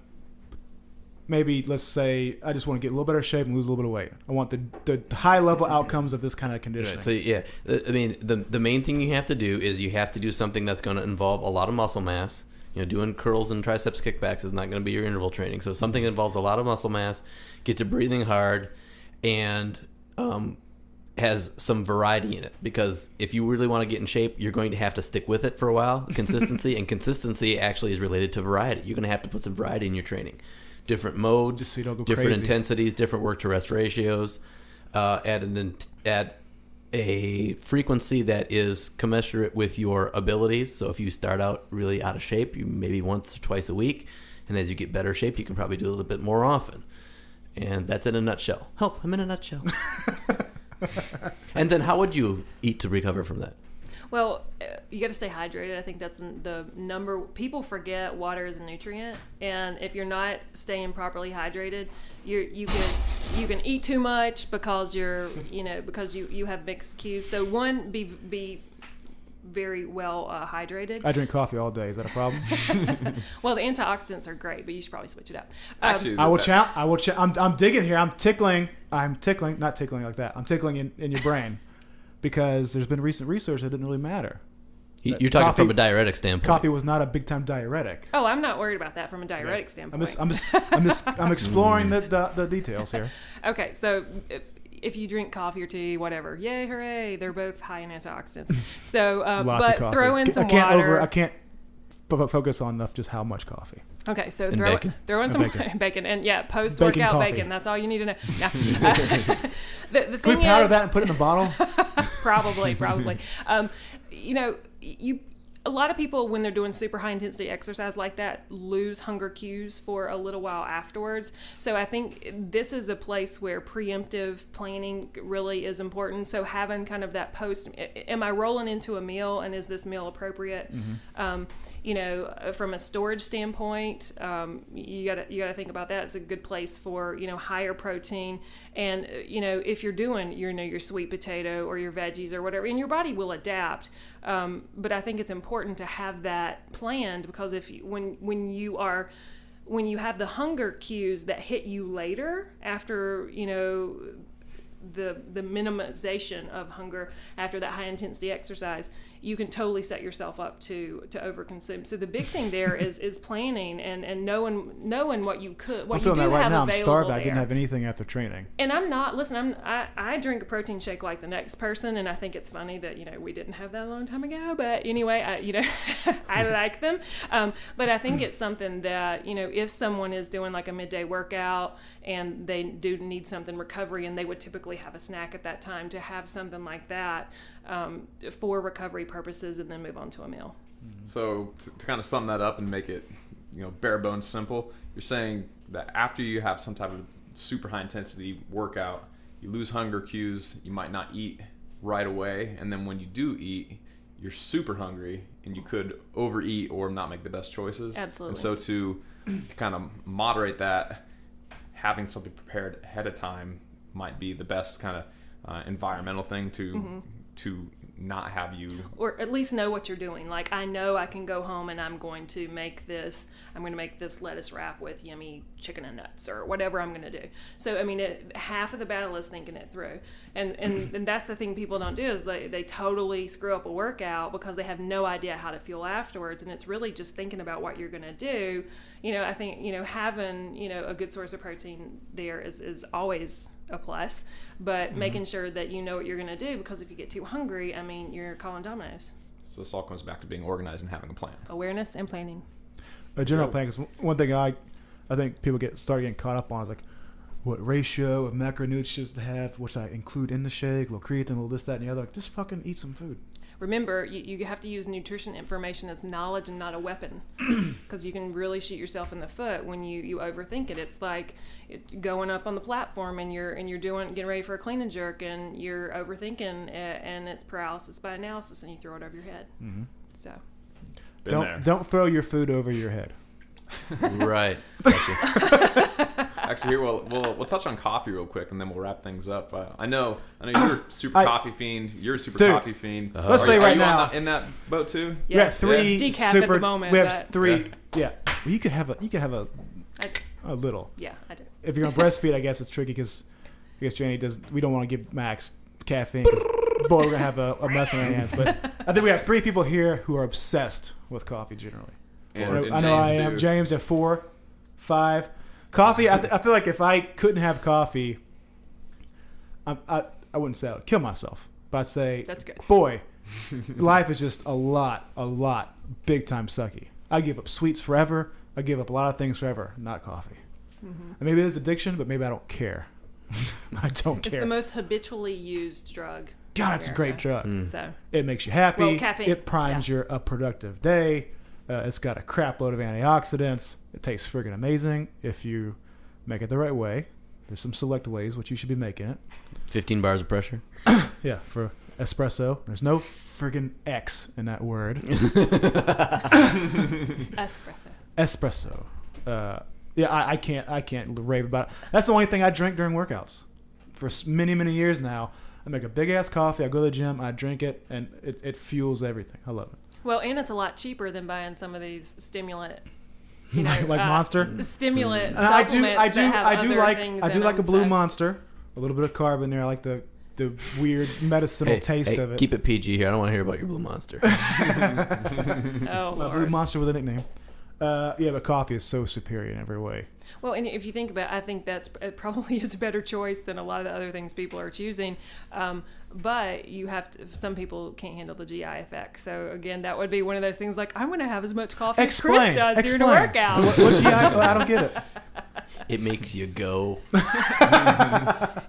let's say I just want to get a little better shape and lose a little bit of weight. I want the high level outcomes of this kind of conditioning. Right, so yeah, I mean the main thing you have to do is you have to do something that's going to involve a lot of muscle mass. Doing curls and triceps kickbacks is not going to be your interval training. So something that involves a lot of muscle mass, get you breathing hard, and has some variety in it. Because if you really want to get in shape, you're going to have to stick with it for a while. Consistency, and consistency actually is related to variety. You're going to have to put some variety in your training. Different modes, so you don't go different crazy. intensities, different work to rest ratios. Add a frequency that is commensurate with your abilities. So if you start out really out of shape, you maybe once or twice a week, and as you get better shape, you can probably do a little bit more often. And that's in a nutshell. Help, I'm in a nutshell. And then how would you eat to recover from that? Well, you got to stay hydrated. I think that's the number. People forget water is a nutrient, and if you're not staying properly hydrated, you can eat too much because because you have mixed cues. So one, be very well hydrated. I drink coffee all day. Is that a problem? Well, the antioxidants are great, but you should probably switch it up. Actually, I will. I'm digging here. I'm tickling. Not tickling like that. I'm tickling in your brain. Because there's been recent research that didn't really matter. You're talking from a diuretic standpoint. Coffee was not a big time diuretic. Oh, I'm not worried about that from a diuretic standpoint. I'm exploring the details here. Okay, so if you drink coffee or tea, whatever, yay, hooray! They're both high in antioxidants. So, Lots of coffee. Throw in some water. I can't focus on enough just how much coffee. Okay, so And throw in some bacon. and post workout coffee. bacon. That's all you need to know. Now, the Can thing we powder is, that and put it in a bottle? probably. A lot of people, when they're doing super high intensity exercise like that, lose hunger cues for a little while afterwards. So I think this is a place where preemptive planning really is important. So having kind of that post, am I rolling into a meal, and is this meal appropriate? Mm-hmm. From a storage standpoint, you gotta think about that. It's a good place for higher protein, and if you're doing your sweet potato or your veggies or whatever, and your body will adapt. But I think it's important to have that planned, because when you have the hunger cues that hit you later after the minimization of hunger after that high intensity exercise, you can totally set yourself up to overconsume. So the big thing there is planning and knowing what you do I'm feeling that right have now. I'm available starved. there. I didn't have anything after training. And I'm not, listen, I drink a protein shake like the next person, and I think it's funny that, we didn't have that a long time ago, but anyway, I like them. But I think it's something that, if someone is doing like a midday workout and they do need something recovery, and they would typically have a snack at that time, to have something like that for recovery purposes, and then move on to a meal. So to kind of sum that up and make it, bare bones simple, you're saying that after you have some type of super high intensity workout, you lose hunger cues, you might not eat right away, and then when you do eat, you're super hungry, and you could overeat or not make the best choices. Absolutely. And so to kind of moderate that, having something prepared ahead of time might be the best kind of environmental thing to not have you, or at least know what you're doing. Like, I know I can go home and I'm going to make this lettuce wrap with yummy chicken and nuts, or whatever I'm going to do. So I mean, half of the battle is thinking it through, and that's the thing people don't do, is they totally screw up a workout because they have no idea how to feel afterwards. And it's really just thinking about what you're going to do. I think having a good source of protein there is always a plus, but making sure that you know what you're going to do, because if you get too hungry, I mean, you're calling dominoes. so this all comes back to being organized and having a plan. Awareness and planning. A general plan, because one thing I think people start getting caught up on is like, what ratio of macronutrients to have, which I include in the shake, a little creatine, a little this, that, and the other. Like, just fucking eat some food. Remember, you have to use nutrition information as knowledge and not a weapon, because you can really shoot yourself in the foot when you overthink it. It's like going up on the platform and you're getting ready for a clean and jerk, and you're overthinking it, and it's paralysis by analysis, and you throw it over your head. Mm-hmm. So don't throw your food over your head. Right. Gotcha. Actually, here we'll touch on coffee real quick, and then we'll wrap things up. I know you're a super coffee fiend. You're a super Dude, coffee fiend. let's say right now in that boat too. Yeah. we have 3 Decaf super. at the moment, we have but- 3. Yeah. Well, you could have a little. Yeah, I do. If you're on breastfeed, I guess it's tricky because I guess Janie does. We don't want to give Max caffeine. 'Cause, boy, we're gonna have a mess on our hands. But I think we have 3 people here who are obsessed with coffee generally. And I know I James, am. too. James at 4, 5. Coffee. I feel like if I couldn't have coffee, I wouldn't say I would kill myself, but I'd say That's good. Boy, life is just a lot, big time sucky. I give up sweets forever. I give up a lot of things forever. Not coffee. And maybe it's addiction, but maybe I don't care. I don't It's care. the most habitually used drug. God, it's a great drug. So It makes you happy. Well, caffeine, It primes yeah. a productive day. It's got a crap load of antioxidants. It tastes friggin' amazing if you make it the right way. There's some select ways which you should be making it. 15 bars of pressure. Yeah, for espresso. There's no friggin' X in that word. espresso. Espresso. Yeah, I can't rave about it. That's the only thing I drink during workouts. For many years now, I make a big ass coffee. I go to the gym. I drink it, and it fuels everything. I love it. Well, and it's a lot cheaper than buying some of these stimulant, you know, Like Monster. Stimulant. And I do supplements that have other things in like a them, blue so- Monster. A little bit of carb in there. I like the weird medicinal taste of it. Keep it PG here. I don't want to hear about your Blue Monster. Oh, A blue Lord. Monster with a nickname. Yeah, but coffee is so superior in every way. Well, and if you think about it, I think it probably is a better choice than a lot of the other things people are choosing. But you have to, some people can't handle the GI effect. So again, that would be one of those things like, I'm going to have as much coffee as Chris does during a workout. What GI? I don't get it. It makes you go.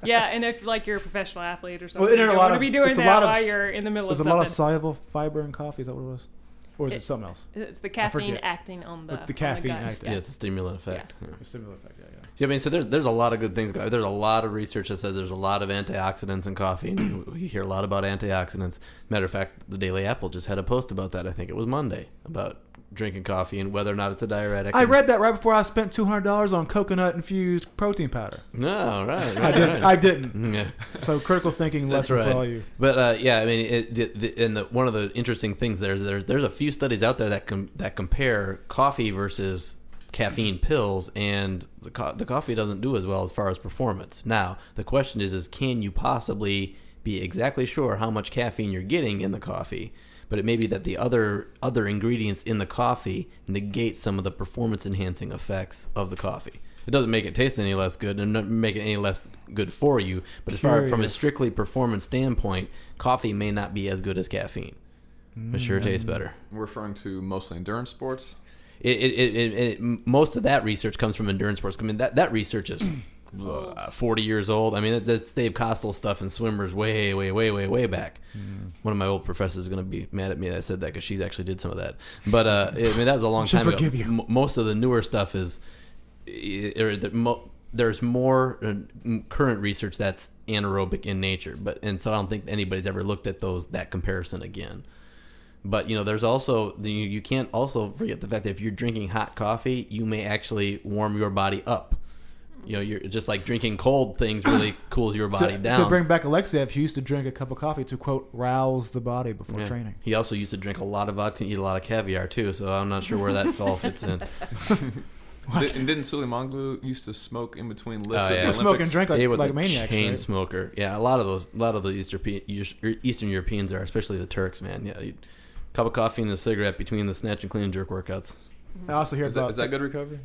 Yeah, and if like you're a professional athlete or something, Well, you don't want to be doing it's a that lot of while you're in the middle of There's a something. lot of soluble fiber in coffee. Is that what it was? Or is it something else? It's the caffeine forget. acting on the, With the caffeine on the guts. acting. Yeah, it's a stimulant effect. Yeah. A similar effect, yeah. Yeah, I mean, so there's a lot of good things. There's a lot of research that says there's a lot of antioxidants in coffee, and we hear a lot about antioxidants. Matter of fact, the Daily Apple just had a post about that. I think it was Monday, about drinking coffee and whether or not it's a diuretic. I read that right before I spent $200 on coconut-infused protein powder. No, right. I didn't. Yeah. So critical thinking lesson That's for right. all you. But yeah, I mean, one of the interesting things there's a few studies out there that compare coffee versus caffeine pills, and the coffee doesn't do as well as far as performance. Now, the question is can you possibly be exactly sure how much caffeine you're getting in the coffee? But it may be that the other ingredients in the coffee negate some of the performance enhancing effects of the coffee. It doesn't make it taste any less good and not make it any less good for you. But as far from a strictly performance standpoint, coffee may not be as good as caffeine. But sure tastes better. We're referring to mostly endurance sports. Most of that research comes from endurance sports. I mean, that research is 40 years old. I mean, that's Dave Costel stuff and swimmers way back. One of my old professors is going to be mad at me that I said that because she actually did some of that. But I mean, that was a long time ago. Forgive you. Most of the newer stuff is there's more current research that's anaerobic in nature, and so I don't think anybody's ever looked at that comparison again. But there's also you can't also forget the fact that if you're drinking hot coffee, you may actually warm your body up. You're just like drinking cold things really cools your body down. To bring back Alexiev, he used to drink a cup of coffee to, quote, rouse the body before training. He also used to drink a lot of vodka and eat a lot of caviar too, so I'm not sure where that all fits in. And didn't Suleiman used to smoke in between lifts? Oh, yeah. at the Smoke and Olympics? drink He was like a maniacs, chain right? smoker. Yeah, a lot of the Eastern Europeans are, especially the Turks, man. Yeah, cup of coffee and a cigarette between the snatch and clean and jerk workouts. I also hear Is about that good recovery?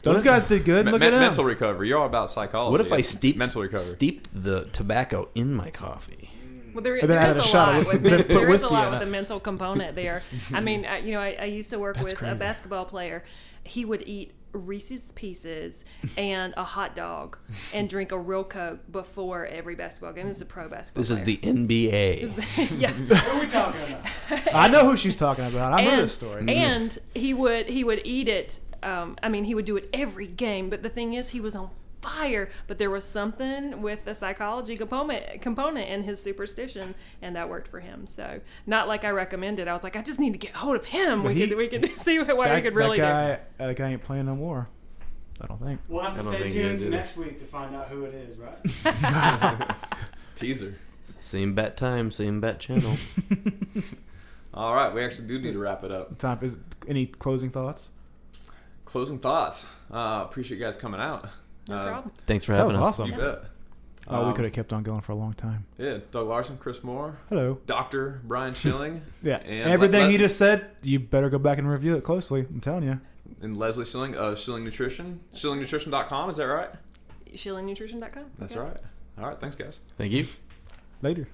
those guys did good. Look at them. Mental recovery. You're all about psychology. What if I steeped mental recovery? the tobacco in my coffee? Well, there And then added is a a shot lot of with then put there is a whiskey lot in with it. the mental component there. I mean, I used to work That's with crazy. a basketball player. He would eat Reese's Pieces and a hot dog and drink a real Coke before every basketball game. This is a pro basketball This is player. the NBA. Yeah. What are we talking about? I know who she's talking about. I know this story. And he would eat it. I mean, he would do it every game. But the thing is, he was on fire, but there was something with the psychology component in his superstition, and that worked for him. So not like I recommended. I was like, I just need to get hold of him. But We could see what we could really do. That guy ain't playing no more. I don't think. We'll have to I don't stay think he is tuned either. next week to find out who it is, right? Teaser. Same bat time, same bat channel. All right, we actually do need to wrap it up. Time is any closing thoughts? Closing thoughts. Appreciate you guys coming out. No problem. Thanks for That having was us. awesome. You bet. We could have kept on going for a long time. Yeah, Doug Larson, Chris Moore, Hello. Dr. Brian Schilling. Yeah. And Everything he just said, you better go back and review it closely. I'm telling you. And Leslie Schilling of Schilling Nutrition. SchillingNutrition.com, is that right? ShillingNutrition.com. That's Okay. right. All right, thanks, guys. Thank you. Later.